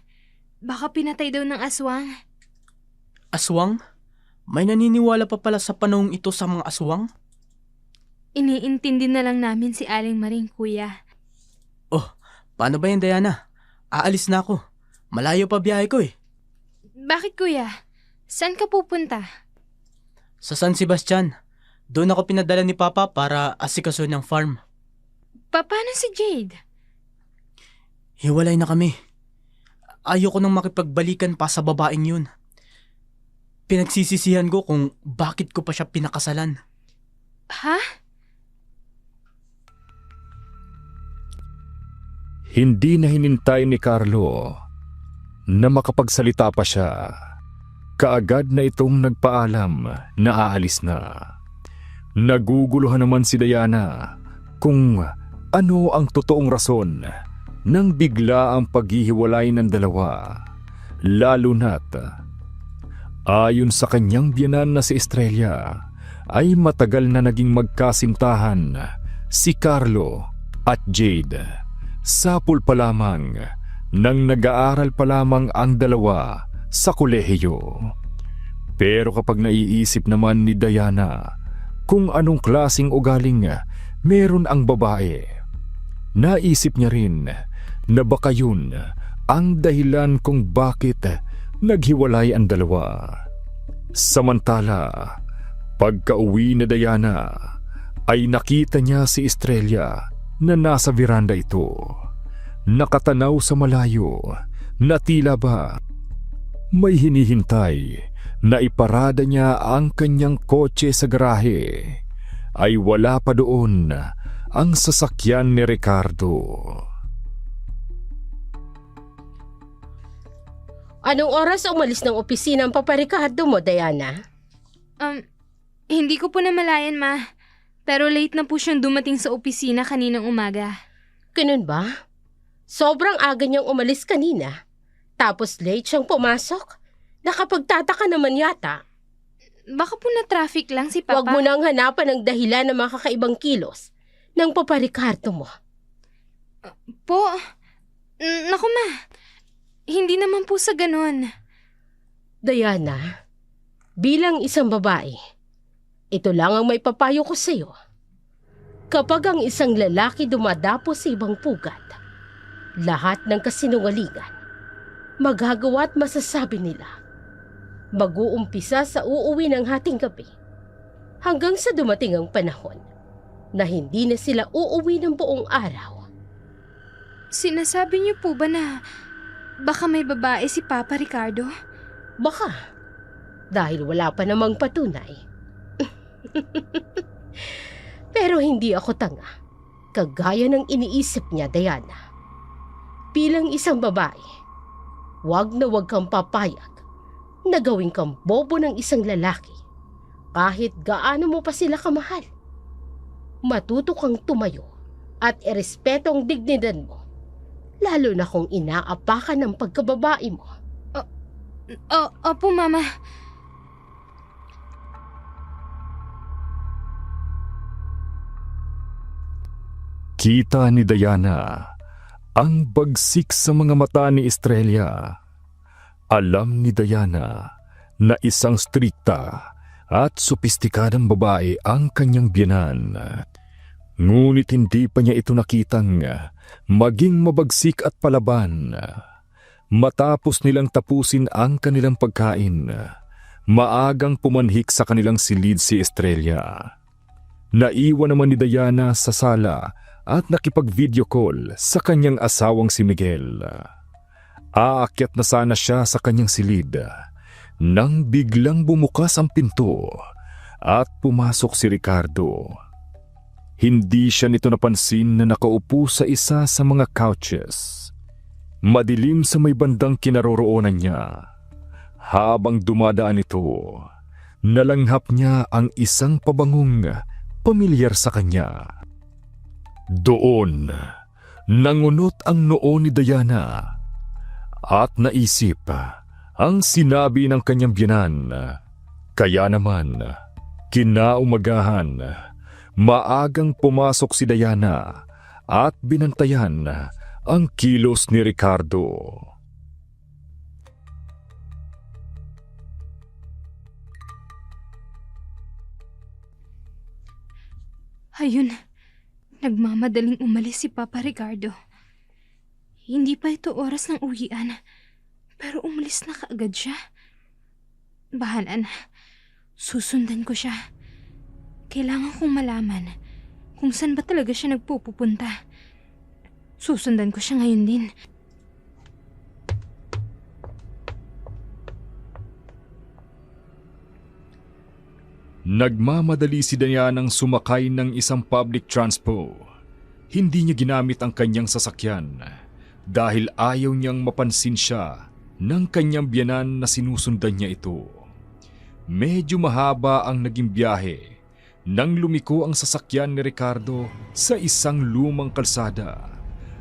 baka pinatay daw ng aswang. Aswang? May naniniwala pa pala sa panahong ito sa mga aswang? Iniintindi na lang namin si Aling Maring, kuya. Oh, paano ba yan, Diana? Aalis na ako. Malayo pa biyahe ko eh. Bakit, kuya? Saan ka pupunta? Sa San Sebastian. Doon ako pinadala ni Papa para asikaso ng farm. Paano si Jade? Hiwalay na kami. Ayoko nang makipagbalikan pa sa babaeng yun. Pinagsisisihan ko kung bakit ko pa siya pinakasalan. Ha? Hindi na hinintay ni Carlo na makapagsalita pa siya. Kaagad na itong nagpaalam na aalis na. Naguguluhan naman si Diana kung ano ang totoong rason nang bigla ang paghihiwalay ng dalawa. Lalo na't ayon sa kanyang biyanan na si Estrella ay matagal na naging magkasintahan si Carlo at Jade. Sapul pa lamang nang nag-aaral pa lamang ang dalawa sa kolehiyo. Pero kapag naiisip naman ni Diana kung anong klaseng ugaling meron ang babae, naisip niya rin na baka yun ang dahilan kung bakit naghiwalay ang dalawa. Samantala, pagka-uwi ni Diana ay nakita niya si Estrella na nasa veranda ito. Nakatanaw sa malayo na tila ba may hinihintay na iparada niya ang kanyang kotse sa garahe. Ay wala pa doon ang sasakyan ni Ricardo. Anong oras umalis ng opisina ang Papa Ricardo mo, Diana? Hindi ko po namalayan, ma. Pero late na po siyang dumating sa opisina kaninang umaga. Ganun ba? Sobrang aga niyang umalis kanina. Tapos late siyang pumasok. Nakapagtataka naman yata. Baka po na traffic lang si Papa. Huwag mo nang hanapan ng dahilan ng mga kakaibang kilos ng Papa Ricardo mo. Po, naku ma. Hindi naman po sa ganon. Diana, bilang isang babae, ito lang ang may papayo ko sa iyo. Kapag ang isang lalaki dumadapo sa ibang pugat, lahat ng kasinungalingan, magagawa at masasabi nila, mag-uumpisa sa uuwi ng hating gabi hanggang sa dumating ang panahon na hindi na sila uuwi ng buong araw. Sinasabi niyo po ba na baka may babae si Papa Ricardo? Baka, dahil wala pa namang patunay. Pero hindi ako tanga, kagaya ng iniisip niya, Diana. Bilang isang babae, wag na wag kang papayag na gawin kang bobo ng isang lalaki kahit gaano mo pa sila kamahal. Matuto kang tumayo at irespeto ang dignidad mo, lalo na kung inaapakan ng pagkababae mo. Opo, Mama. Kita ni Diana ang bagsik sa mga mata ni Estrella. Alam ni Diana na isang strikta at sopistikadang babae ang kanyang biyenan. Ngunit hindi pa niya ito nakitang maging mabagsik at palaban. Matapos nilang tapusin ang kanilang pagkain, maagang pumanhik sa kanilang silid si Estrella. Naiwan naman ni Diana sa sala at nakipag-video call sa kanyang asawang si Miguel. Aakyat na sana siya sa kanyang silid nang biglang bumukas ang pinto at pumasok si Ricardo. Hindi siya nito napansin na nakaupo sa isa sa mga couches. Madilim sa may bandang kinaroroonan niya. Habang dumadaan ito, nalanghap niya ang isang pabangong pamilyar sa kanya. Doon, nangunot ang noo ni Diana at naisip ang sinabi ng kanyang biyenan. Kaya naman, kinaumagahan, maagang pumasok si Diana at binantayan ang kilos ni Ricardo. Ayun, nagmamadaling umalis si Papa Ricardo. Hindi pa ito oras ng uwian, pero umalis na kaagad siya. Bahala na, susundan ko siya. Kailangan kong malaman kung saan ba talaga siya nagpupunta. Susundan ko siya ngayon din. Nagmamadali si Dianang sumakay ng isang public transpo. Hindi niya ginamit ang kanyang sasakyan dahil ayaw niyang mapansin siya ng kanyang biyenan na sinusundan niya ito. Medyo mahaba ang naging biyahe nang lumiko ang sasakyan ni Ricardo sa isang lumang kalsada.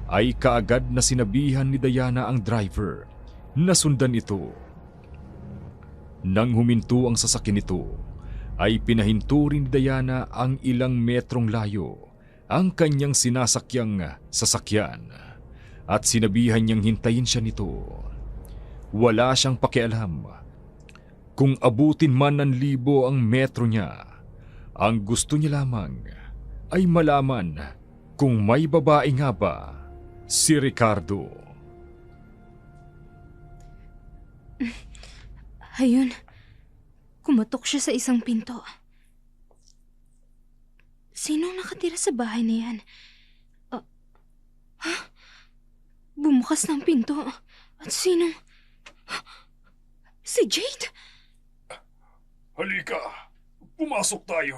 Ay kaagad na sinabihan ni Diana ang driver na sundan ito. Nang huminto ang sasakyan nito, ay pinahinto rin ni Diana ang ilang metrong layo ang kanyang sinasakyang sasakyan at sinabihan niyang hintayin siya nito. Wala siyang pakialam kung abutin man ng libo ang metro niya. Ang gusto niya lamang ay malaman kung may babae nga ba si Ricardo. Ayun, kumatok siya sa isang pinto. Sinong nakatira sa bahay na yan? Bumukas ng pinto. At sinong... Si Jade! Halika, pumasok tayo.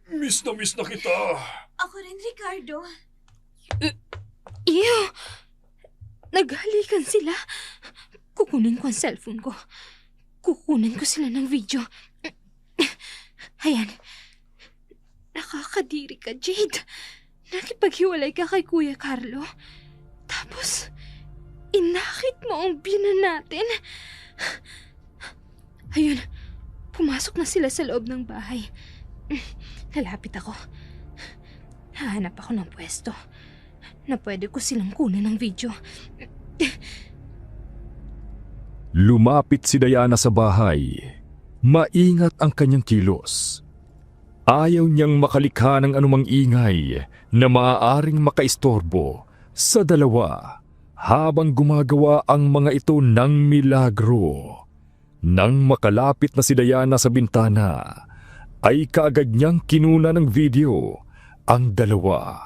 Miss na kita. Ako rin, Ricardo. Ew! Naghalikan sila. Kukunin ko ang cellphone ko. Kukunin ko sila ng video. Ayan. Nakakadiri ka, Jade. Nakipaghiwalay ka kay Kuya Carlo. Tapos, inakit mo ang binan natin. Ayun, pumasok na sila sa loob ng bahay. Lalapit ako. Hahanap ako ng pwesto na pwede ko silang kunin ng video. Lumapit si Diana sa bahay. Maingat ang kanyang kilos. Ayaw niyang makalikha ng anumang ingay na maaaring makaistorbo sa dalawa habang gumagawa ang mga ito ng milagro. Nang makalapit na si Diana sa bintana, ay kaagad niyang kinuna ng video ang dalawa.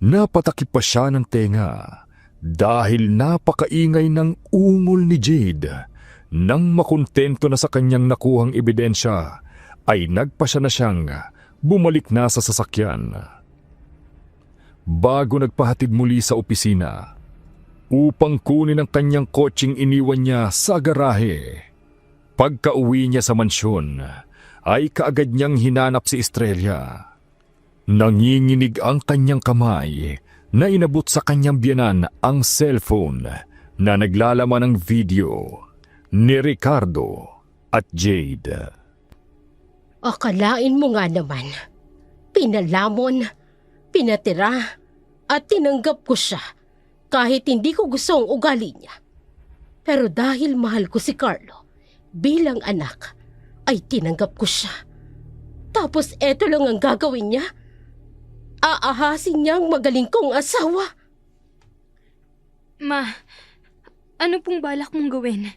Napatakip pa siya ng tenga dahil napakaingay ng ungol ni Jade. Nang makontento na sa kanyang nakuhang ebidensya, ay nagpasya na siyang bumalik na sa sasakyan. Bago nagpahatid muli sa opisina, upang kunin ang kanyang kotseng iniwan niya sa garahe. Pagka-uwi niya sa mansyon, ay kaagad niyang hinanap si Estrella. Nanginginig ang kanyang kamay na inabot sa kanyang biyenan ang cellphone na naglalaman ng video ni Ricardo at Jade. Akalain mo nga naman, pinalamon, pinatira, at tinanggap ko siya kahit hindi ko gusto ang ugali niya. Pero dahil mahal ko si Carlo, bilang anak, ay tinanggap ko siya. Tapos eto lang ang gagawin niya. Aahasin niyang magaling kong asawa. Ma, ano pong balak mong gawin?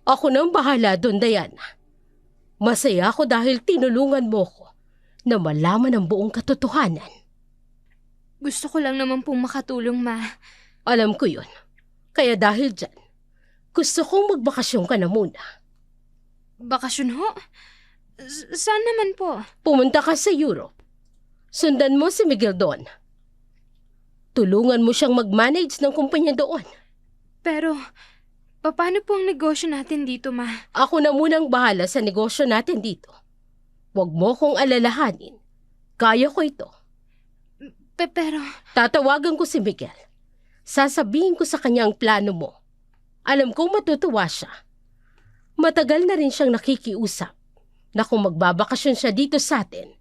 Ako nang bahala doon, Diana. Masaya ako dahil tinulungan mo ko na malaman ang buong katotohanan. Gusto ko lang naman pong makatulong, Ma. Alam ko yun. Kaya dahil dyan, gusto kong magbakasyon ka na muna. Bakasyon ho? Saan naman po? Pumunta ka sa Europe. Sundan mo si Miguel doon. Tulungan mo siyang mag-manage ng kumpanya doon. Pero, paano po ang negosyo natin dito, Ma? Ako na munang bahala sa negosyo natin dito. Huwag mo kong alalahanin. Kaya ko ito. Pero, Tatawagan ko si Miguel. Sasabihin ko sa kanya ang plano mo. Alam kong matutuwa siya. Matagal na rin siyang nakikiusap na kung magbabakasyon siya dito sa atin,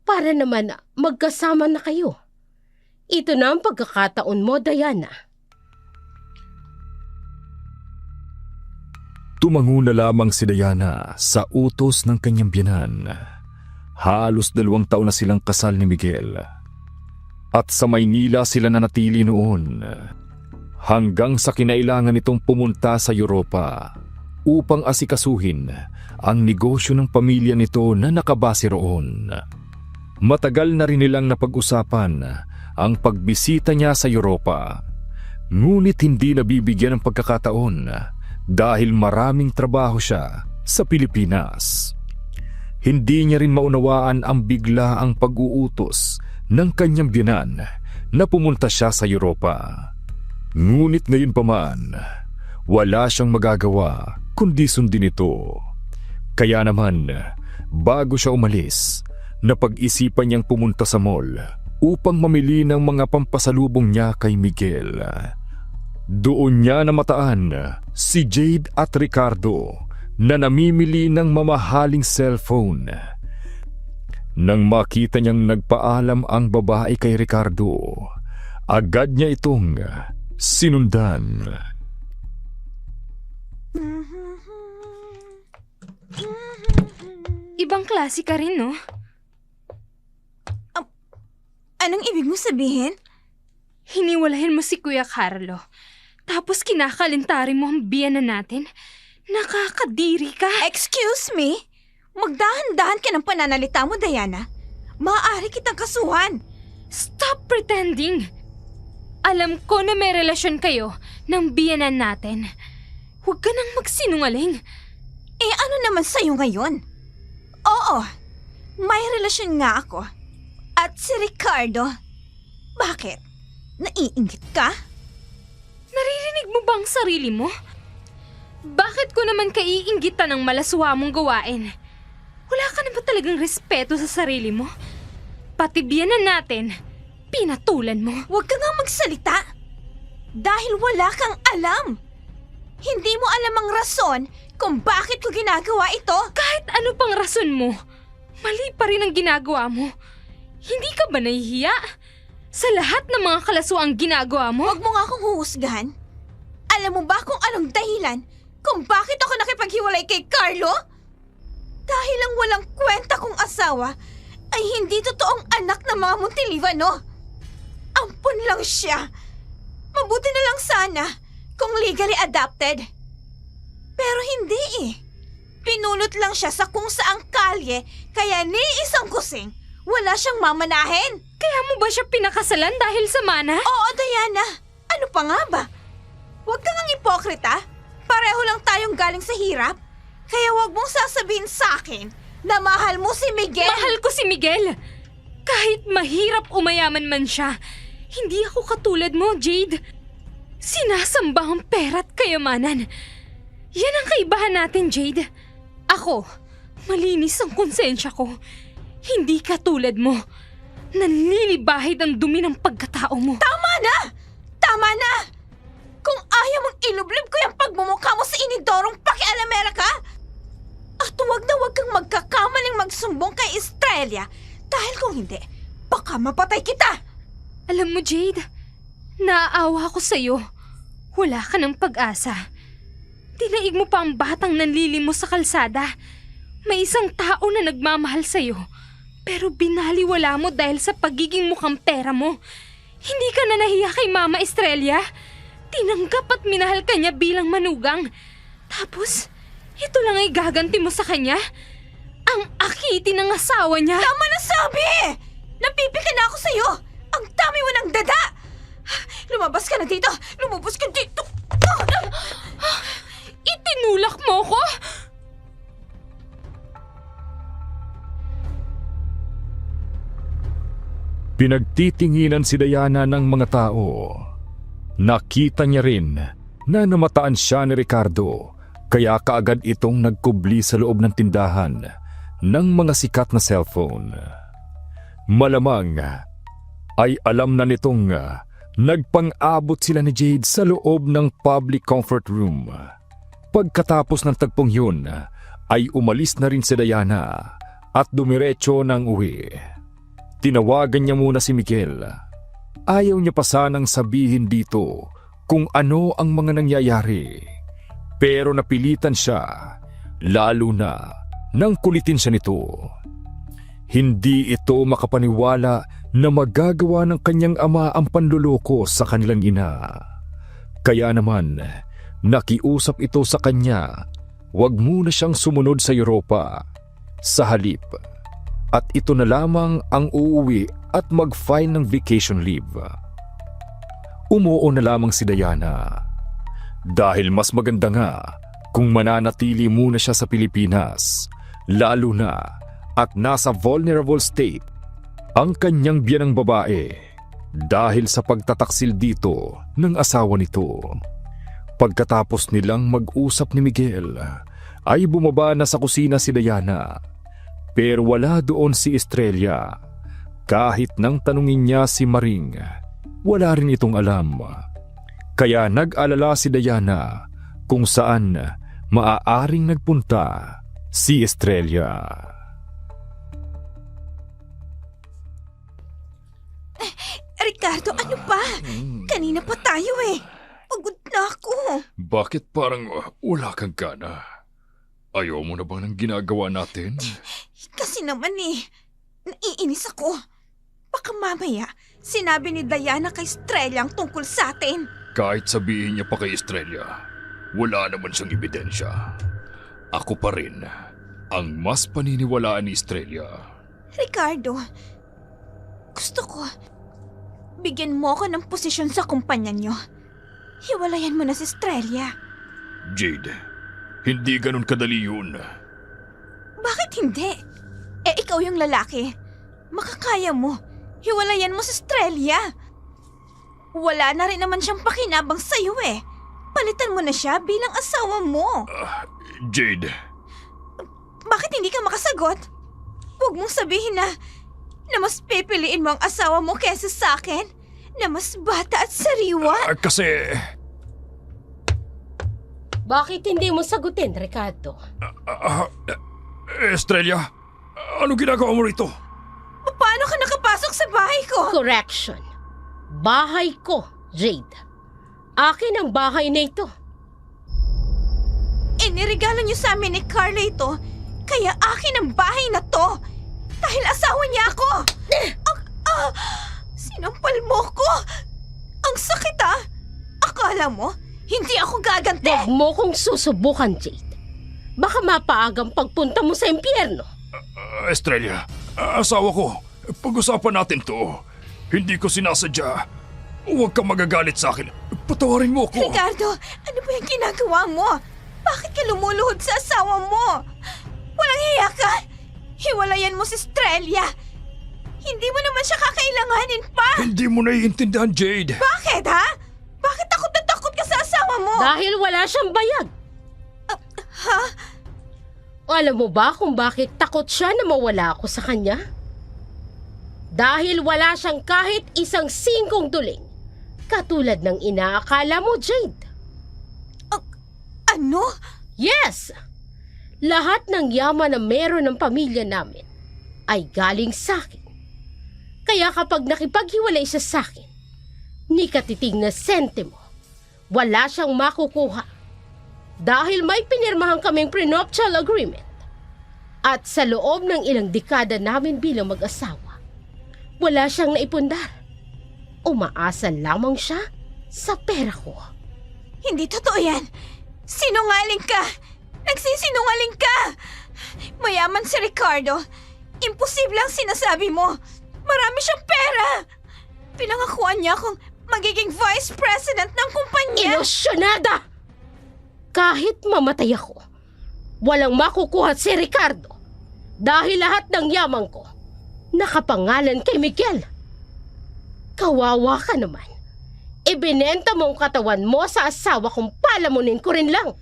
para naman magkasama na kayo. Ito na ang pagkakataon mo, Diana. Tumango na lamang si Diana sa utos ng kanyang biyenan. Halos 2 taon na silang kasal ni Miguel. At sa Maynila sila nanatili noon. Hanggang sa kinailangan nitong pumunta sa Europa upang asikasuhin ang negosyo ng pamilya nito na nakabase roon. Matagal na rin nilang napag-usapan ang pagbisita niya sa Europa. Ngunit hindi nabibigyan ng pagkakataon dahil maraming trabaho siya sa Pilipinas. Hindi niya rin maunawaan ang bigla ang pag-uutos ng kanyang biyenan na pumunta siya sa Europa. Ngunit ngayon pa man, wala siyang magagawa kundi sundin ito. Kaya naman, bago siya umalis, napag-isipan niyang pumunta sa mall upang mamili ng mga pampasalubong niya kay Miguel. Doon niya namataan si Jade at Ricardo na namimili ng mamahaling cellphone. Nang makita niyang nagpaalam ang babae kay Ricardo, agad niya itong sinundan. ibang klase ka rin, no? Anong ibig mo sabihin? Hiniwalayan mo si Kuya Carlo. Tapos kinakalintari mo ang biyenan natin. Nakakadiri ka. Excuse me? Magdahan-dahan ka ng pananalita mo, Diana. Maaari kitang kasuhan. Stop pretending! Alam ko na may relasyon kayo ng biyenan natin. Huwag ka nang magsinungaling. Eh ano naman sa'yo ngayon? Oo, may relasyon nga ako. At si Ricardo. Bakit? Naiinggit ka? Naririnig mo ba ang sarili mo? Bakit ko naman kaiinggitan ng malaswa mong gawain? Wala ka na ba talagang respeto sa sarili mo? Pati biyenan natin, pinatulan mo. Huwag ka nga magsalita. Dahil wala kang alam. Hindi mo alam ang rason kung bakit ko ginagawa ito. Kahit ano pang rason mo, mali pa rin ang ginagawa mo. Hindi ka ba nahihiya? Sa lahat ng mga kalaswaang ginagawa mo? Huwag mo nga akong huhusgahan. Alam mo ba kung anong dahilan kung bakit ako nakipaghiwalay kay Carlo? Dahil ang walang kwenta kong asawa ay hindi totoong anak ng mga Montelivano. Ampun lang siya. Mabuti na lang sana kung legally adopted. Pero hindi eh. Pinulot lang siya sa kung saang kalye kaya ni isang kusing wala siyang mamanahin. Kaya mo ba siya pinakasalan dahil sa mana? Oo, Diana. Ano pa nga ba? Huwag kang ang ipokrita. Pareho lang tayong galing sa hirap. Kaya huwag mong sasabihin sa akin na mahal mo si Miguel. Mahal ko si Miguel. Kahit mahirap umayaman man siya, hindi ako katulad mo, Jade. Sinasamba ang pera at kayamanan. Yan ang kaibahan natin, Jade. Ako, malinis ang konsensya ko. Hindi katulad mo. Nanlilibahid ang dumi ng pagkatao mo. Tama na! Tama na! Kung ayaw mong ilublib ko yung pagmumukha mo sa inidorong pakialamera ka! At huwag na huwag kang magkakamaling magsumbong kay Estrella dahil kung hindi, baka mapatay kita! Alam mo, Jade, naaawa ako sa'yo. Wala ka ng pag-asa. Tinaig mo pa ang batang nanlilimos sa kalsada. May isang tao na nagmamahal sa'yo, pero binaliwala mo dahil sa pagiging mukhang pera mo. Hindi ka na nahiya kay Mama Estrella. Tinanggap at minahal ka niya bilang manugang. Tapos, ito lang ay gaganti mo sa kanya? Ang akiti ng asawa niya. Tama na sabi! Napipika na ako sa'yo! Ang dami mo ng dada! Lumabas ka na dito! Lumabas ka dito! Itinulak mo ko? Pinagtitinginan si Diana ng mga tao. Nakita niya rin na namataan siya ni Ricardo, kaya kaagad itong nagkubli sa loob ng tindahan ng mga sikat na cellphone. Malamang ay alam na nitong nagpang-abot sila ni Jade sa loob ng public comfort room. Pagkatapos ng tagpong yun, ay umalis na rin si Diana at dumiretso ng uwi. Tinawagan niya muna si Miguel. Ayaw niya pa sanang sabihin dito kung ano ang mga nangyayari. Pero napilitan siya, lalo na nang kulitin siya nito. Hindi ito makapaniwala na magagawa ng kanyang ama ang panluloko sa kanilang ina. Kaya naman, nakiusap ito sa kanya, wag muna siyang sumunod sa Europa. Sa halip, at ito na lamang ang uuwi at mag-file ng vacation leave. Umuo na lamang si Diana. Dahil mas maganda nga kung mananatili muna siya sa Pilipinas, lalo na at nasa vulnerable state ang kanyang biyanang babae dahil sa pagtataksil dito ng asawa nito. Pagkatapos nilang mag-usap ni Miguel, ay bumaba na sa kusina si Diana. Pero wala doon si Estrella. Kahit nang tanungin niya si Maring, wala rin itong alam. Kaya nag-alala si Diana kung saan maaaring nagpunta si Estrella. Ricardo, ano ba? Kanina pa tayo eh. Pagod na ako. Bakit parang wala kang gana? Ayaw mo na ba ng ginagawa natin? Kasi naman naiinis ako. Baka mamaya, sinabi ni Diana kay Estrella ang tungkol sa atin. Kahit sabihin niya pa kay Estrella, wala naman siyang ebidensya. Ako pa rin ang mas paniniwalaan ni Estrella. Ricardo, gusto ko, bigyan mo ako ng posisyon sa kumpanya niyo. Hiwalayan mo na si Estrella. Jade, hindi ganun kadali yun. Bakit hindi? Ikaw yung lalaki. Makakaya mo. Hiwalayan mo si Estrella. Wala na rin naman siyang pakinabang sa'yo eh. Palitan mo na siya bilang asawa mo. Jade. Bakit hindi ka makasagot? Huwag mong sabihin na mas pipiliin mo ang asawa mo kaysa sa akin, na mas bata at sariwa. Kasi... Bakit hindi mo sagutin, Ricardo? Estrella, ano ginagawa mo rito? Paano ka nakapasok sa bahay ko? Correction. Bahay ko, Jade. Akin ang bahay na ito. Iniregalo niyo sa amin ni Carla ito, kaya akin ang bahay na to. Dahil asawa niya ako. Sinampal mo ko. Ang sakit ah. Akala mo, hindi ako gaganti. Huwag mo kong susubukan, Jade. Baka mapaagang pagpunta mo sa impyerno. Estrella, asawa ko, pag-usapan natin to. Hindi ko sinasadya. Huwag kang magagalit sa akin. Patawarin mo ako. Ricardo, ano ba yung ginagawa mo? Bakit ka lumuluhod sa asawa mo? Walang hiya ka. Hiwalayan mo si Estrella. Hindi mo naman siya kakailanganin pa. Hindi mo naiintindihan, Jade. Bakit ha? Bakit takot na takot ka sa asawa mo? Dahil wala siyang bayad. Ha? Alam mo ba kung bakit takot siya na mawala ako sa kanya? Dahil wala siyang kahit isang singkong duling. Katulad ng inaakala mo, Jade. Ano? Yes! Lahat ng yaman na meron ng pamilya namin ay galing sa akin. Kaya kapag nakipaghiwalay siya sa akin, ni katiting na sentimo, wala siyang makukuha. Dahil may pinirmahan kaming prenuptial agreement at sa loob ng ilang dekada namin bilang mag-asawa, wala siyang naipundar. Umaasa lamang siya sa pera ko. Hindi totoo yan. Sinungaling ka. Nagsisinungaling ka. Mayaman si Ricardo. Imposible ang sinasabi mo. Marami siyang pera. Pinangakuan niya akong magiging vice president ng kumpanya. Ilusyonada! Kahit mamatay ako, walang makukuha si Ricardo dahil lahat ng yaman ko nakapangalan kay Miguel. Kawawa ka naman. Ibinenta mo ang katawan mo sa asawa kung palamunin ko rin lang.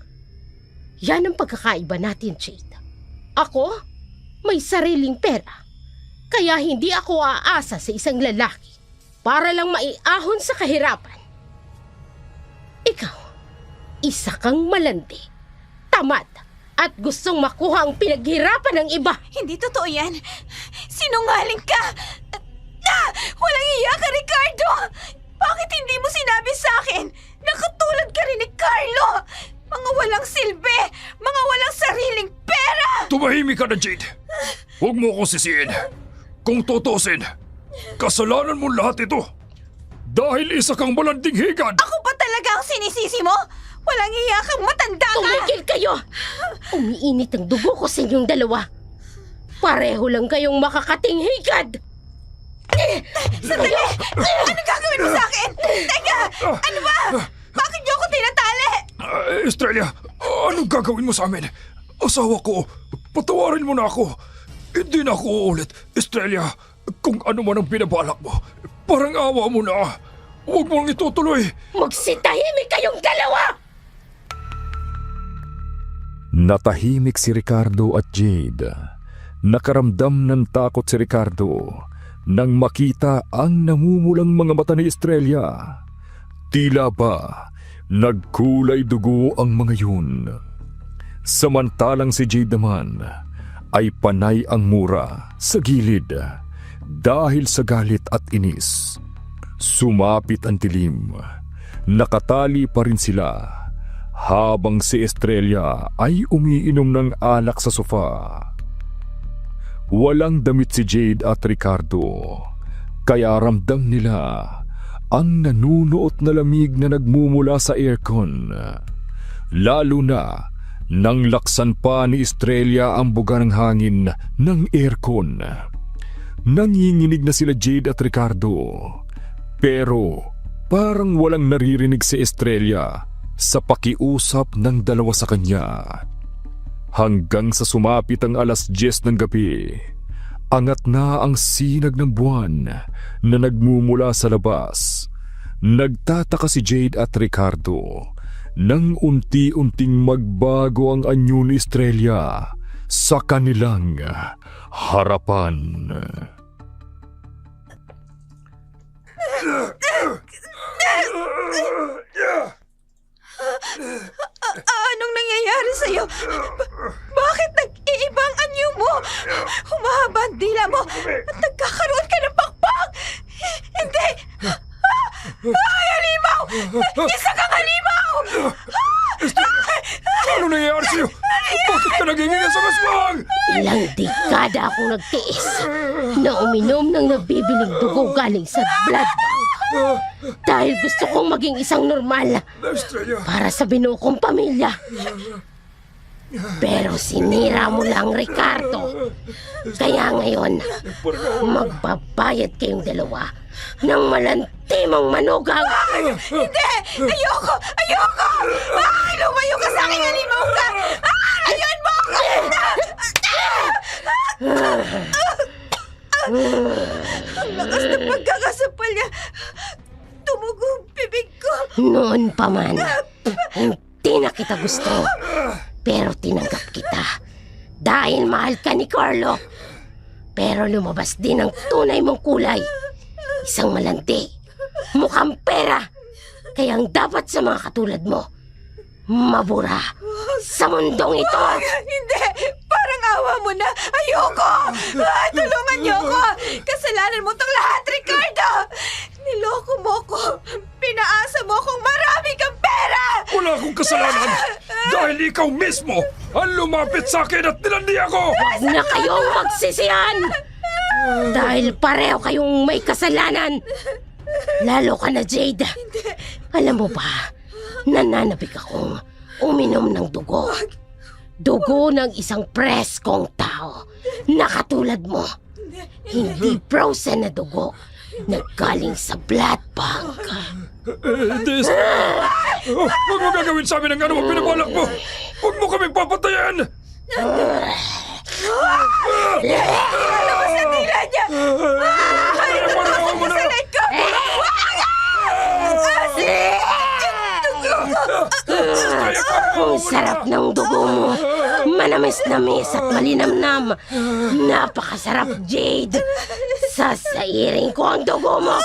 Yan ang pagkakaiba natin, Jade. Ako, may sariling pera. Kaya hindi ako aasa sa isang lalaki para lang maiahon sa kahirapan. Ikaw, isa kang malandi, tamad, at gustong makuha ang pinaghirapan ng iba. Hindi totoo yan. Sinungaling ka. Walang iya ka, Ricardo. Bakit hindi mo sinabi sa akin na katulad ka rin ni Carlo? Mga walang silbi, mga walang sariling pera. Tumahimik ka na, Jade. Huwag mo akong sisihin. Kung tutusin, kasalanan mo lahat ito. Dahil isa kang malanding higad. Ako pa talaga ang sinisisi mo? Walang iya kang matanda ka. Tumigil kayo! Umiinit ang dugo ko sa inyong dalawa. Pareho lang kayong makakating higad. Sandali! Ano gagawin mo sa akin? Teka! Ano ba? Bakit niyo ako tinatali? Estrella, anong gagawin mo sa amin? Asawa ko, patawarin mo na ako. Hindi na ako uulit. Estrella, kung ano man ang binabalak mo, parang awa mo na. Huwag mong itutuloy. Magsitahimik kayong dalawa! Natahimik si Ricardo at Jade. Nakaramdam ng takot si Ricardo nang makita ang namumulang mga mata ni Estrella. Tila ba nagkulay dugo ang mga yun. Samantalang si Jade naman ay panay ang mura sa gilid dahil sa galit at inis. Sumapit ang dilim. Nakatali pa rin sila habang si Estrella ay umiinom ng alak sa sofa. Walang damit si Jade at Ricardo, kaya ramdam nila ang nanunuot na lamig na nagmumula sa aircon. Lalo na nang laksan pa ni Estrella ang buga ng hangin ng aircon. Nanginginig na sila Jade at Ricardo, pero parang walang naririnig si Estrella sa pakiusap ng dalawa sa kanya. Hanggang sa sumapit ang 10:00 ng gabi, angat na ang sinag ng buwan na nagmumula sa labas. Nagtataka si Jade at Ricardo nang unti-unting magbago ang anyo ni Estrella sa kanilang harapan. Anong nangyayari sa'yo? Bakit nag-iibang anyo mo? Humahaba ang dila mo at nagkakaroon ka ng pakpak! Hindi! Ay, halimaw! Isa kang halimaw! Ano nangyayari sa'yo? Bakit ka naghingi sa kaswang? Ilang dekada akong nagtiis na uminom ng nabibiling dugo galing sa blood bank. Dahil gusto kong maging isang normal para sa binuo kong pamilya. Pero sinira mo lang, Ricardo. Kaya ngayon, magbabayad kayong dalawa ng malantimang manugang. Hindi! Ayoko! Ayoko! Lumayo ka sa akin! Halimaw ka! Layuan mo ako! Ang lakas ng pagkakasapal niya! Tumugo ang bibig ko! Noon pa man, hindi na kita gusto. Pero tinanggap kita dahil mahal ka ni Carlo. Pero lumabas din ang tunay mong kulay. Isang malandi, mukhang pera. Kaya ang dapat sa mga katulad mo, mabura sa mundong ito. Hindi! Parang awa mo na! Ayoko! Tulungan niyo ako! Kasalanan mo itong lahat, Ricardo! Niloko mo ko! Pinaasa mo kong marami kang pera! Wala akong kasalanan dahil ikaw mismo ang lumapit sa akin at nilandi ako! Huwag na kayong magsisihan! Dahil pareho kayong may kasalanan. Lalo ka na, Jade. Alam mo ba, nananabik akong uminom ng dugo. Dugo ng isang preskong tao na katulad mo. Hindi frozen na dugo na galing sa blood bank. Huwag mo gagawin sa amin ang anumang pinabalak mo! Huwag mo kaming papatayan! Ang sarap ng dugo mo. Manamis-namis at malinamnam. Napakasarap, Jade. Sasairin ko ang dugo mo.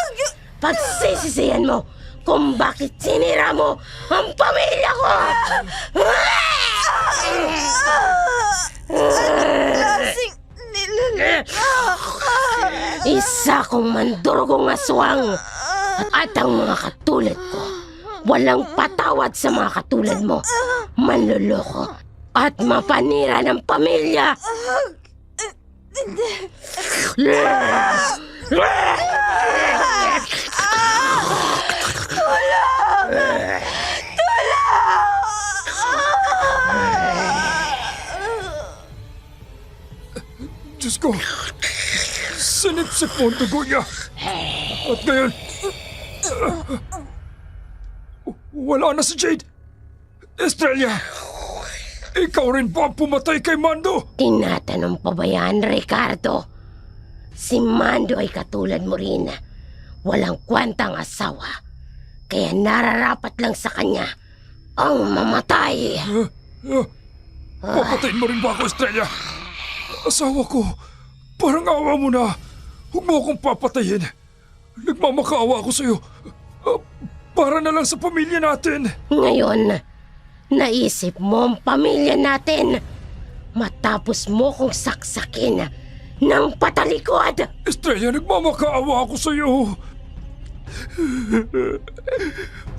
Pagsisisihan mo kung bakit sinira mo ang pamilya ko. Isa kong mandurugong aswang. At ang mga katulad ko, walang patawad sa mga katulad mo. Manloloko at mapanira ng pamilya. Diyos ko, sinipsip mo ang dugo niya. At ngayon, wala na si Jade. Estrella, ikaw rin ba ang pumatay kay Mando? Tinatanong pa ba yan, Ricardo? Si Mando ay katulad mo rin. Walang kwentang asawa. Kaya nararapat lang sa kanya ang mamatay. Papatayin mo rin ba ako, Estrella? Asawa ko, parang awa mo na. Huwag mo akong papatayin. Nagmamakaawa ako sa'yo. Para na lang sa pamilya natin. Ngayon, naisip mo ang pamilya natin. Matapos mo kong saksakin ng patalikod. Estrella, nagmamakaawa ako sa'yo.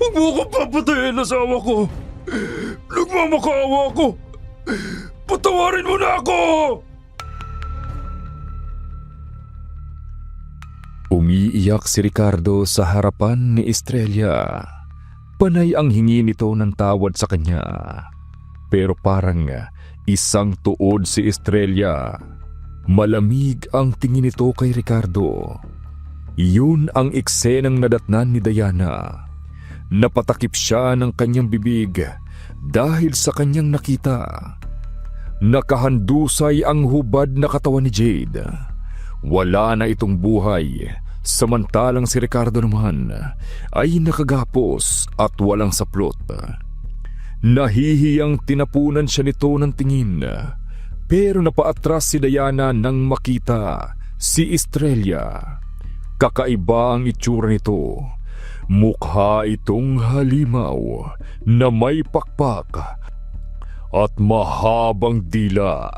Huwag mo akong papatayin, asawa ko. Nagmamakaawa ako. Patawarin mo na ako! Umiiyak si Ricardo sa harapan ni Estrella. Panay ang hingi nito ng tawad sa kanya. Pero parang isang tuod si Estrella. Malamig ang tingin nito kay Ricardo. Yun ang eksenang nadatnan ni Diana. Napatakip siya ng kanyang bibig dahil sa kanyang nakita. Nakahandusay ang hubad na katawan ni Jade. Wala na itong buhay, samantalang si Ricardo naman ay nakagapos at walang saplot. Nahihiyang tinapunan siya nito ng tingin, pero napaatras si Diana nang makita si Estrella. Kakaiba ang itsura nito. Mukha itong halimaw na may pakpak at mahabang dila.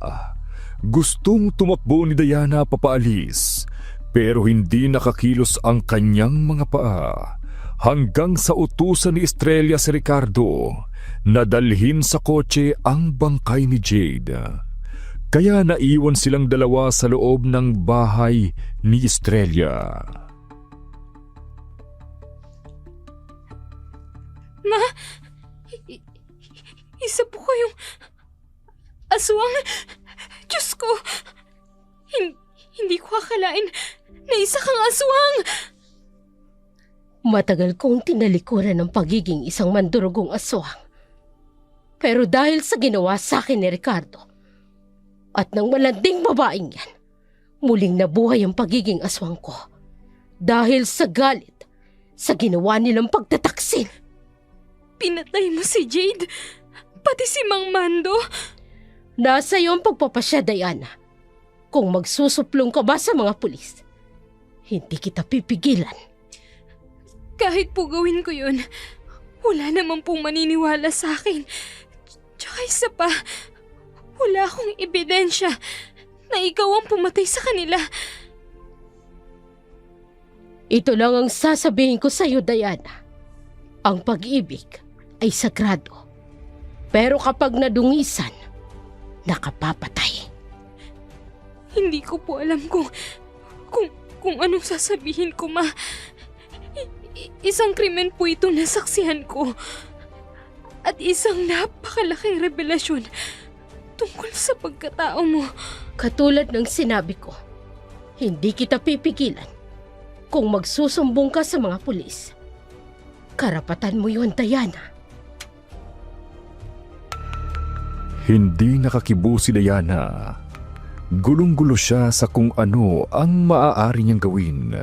Gustong tumakbo ni Diana papaalis, pero hindi nakakilos ang kanyang mga paa hanggang sa utusan ni Estrella si Ricardo na dalhin sa kotse ang bangkay ni Jade. Kaya naiwan silang dalawa sa loob ng bahay ni Estrella. Ma, isa po kayong aswang. Diyos ko, hindi ko akalain na isa kang aswang. Matagal kong tinalikuran ng pagiging isang mandurugong aswang. Pero dahil sa ginawa sa akin ni Ricardo at ng malanding babaeng yan, muling nabuhay ang pagiging aswang ko. Dahil sa galit sa ginawa nilang pagtataksin. Pinatay mo si Jade, pati si Mang Mando. Nasa iyo ang pagpapasya, Diana. Kung magsusuplong ka ba sa mga pulis, hindi kita pipigilan. Kahit po gawin ko yun, wala naman pong maniniwala sa akin. Tsaka isa pa, wala akong ebidensya na ikaw ang pumatay sa kanila. Ito lang ang sasabihin ko sa iyo, Diana. Ang pag-ibig ay sagrado. Pero kapag nadungisan, nakapapatay. Hindi ko po alam kung anong sasabihin ko, Ma. Isang krimen po ito na saksihan ko. At isang napakalaking revelasyon tungkol sa pagkatao mo. Katulad ng sinabi ko, hindi kita pipigilan kung magsusumbong ka sa mga pulis. Karapatan mo yun, Diana. Hindi nakakibo si Diana. Gulong-gulo siya sa kung ano ang maaari niyang gawin.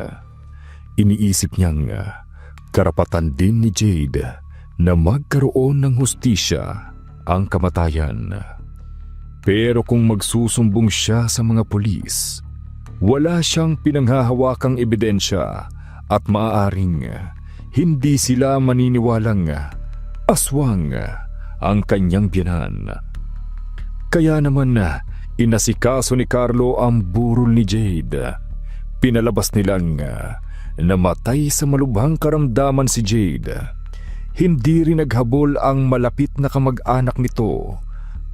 Iniisip niyang karapatan din ni Jade na magkaroon ng hustisya ang kamatayan. Pero kung magsusumbong siya sa mga pulis, wala siyang pinanghahawakang ebidensya at maaaring hindi sila maniniwalang aswang ang kanyang biyanan. Kaya naman inasikaso ni Carlo ang burol ni Jade. Pinalabas nilang namatay sa malubhang karamdaman si Jade. Hindi rin naghabol ang malapit na kamag-anak nito.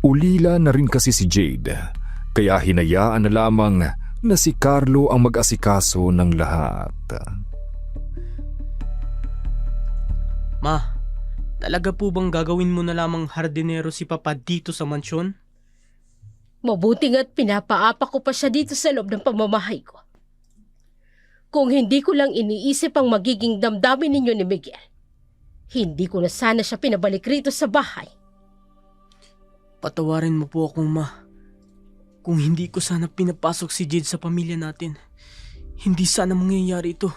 Ulila na rin kasi si Jade, kaya hinayaan na lamang na si Carlo ang mag-asikaso ng lahat. Ma, talaga po bang gagawin mo na lamang hardinero si Papa dito sa mansyon? Mabuti nga't pinapaapa ko pa siya dito sa loob ng pamamahay ko. Kung hindi ko lang iniisip ang magiging damdamin ninyo ni Miguel, hindi ko na sana siya pinabalik rito sa bahay. Patawarin mo po akong ma. Kung hindi ko sana pinapasok si Jade sa pamilya natin, hindi sana mangyayari ito.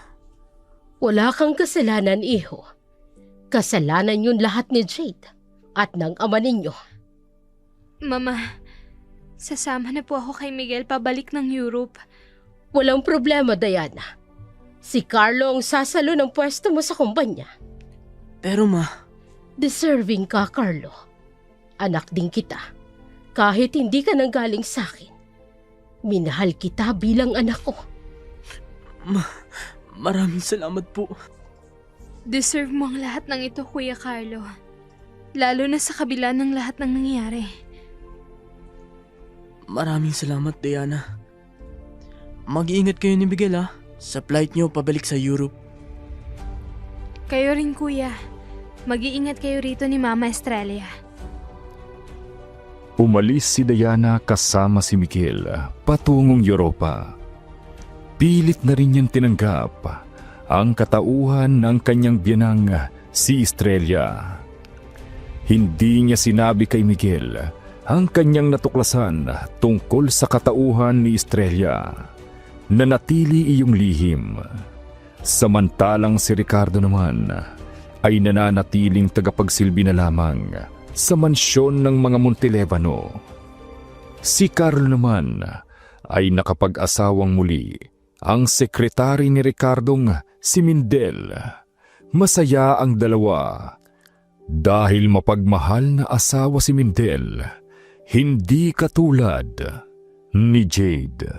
Wala kang kasalanan, iho. Kasalanan yun lahat ni Jade at ng ama ninyo. Mama, sasama na po ako kay Miguel pabalik ng Europe. Walang problema, Diana. Si Carlo ang sasalo ng pwesto mo sa kumpanya. Pero ma, Deserving ka, Carlo. Anak din kita. Kahit hindi ka nanggaling sa akin, minahal kita bilang anak ko. maraming salamat po. Deserve mo ang lahat ng ito, Kuya Carlo. Lalo na sa kabila ng lahat ng nangyayari. Maraming salamat, Diana. Mag-iingat kayo ni Miguel sa flight niyo pabalik sa Europe. Kayo rin, Kuya. Mag-iingat kayo rito ni Mama Estrella. Umalis si Diana kasama si Miguel patungong Europa. Pilit na rin niyang tinanggap ang katauhan ng kanyang biyanang si Estrella. Hindi niya sinabi kay Miguel ang kanyang natuklasan tungkol sa katauhan ni Estrella. Nanatili iyong lihim. Samantalang si Ricardo naman ay nananatiling tagapagsilbi na lamang sa mansyon ng mga Montelevano. Si Carlo naman ay nakapag-asawang muli ang sekretary ni Ricardong si Mindel. Masaya ang dalawa dahil mapagmahal na asawa si Mindel, hindi katulad ni Jade.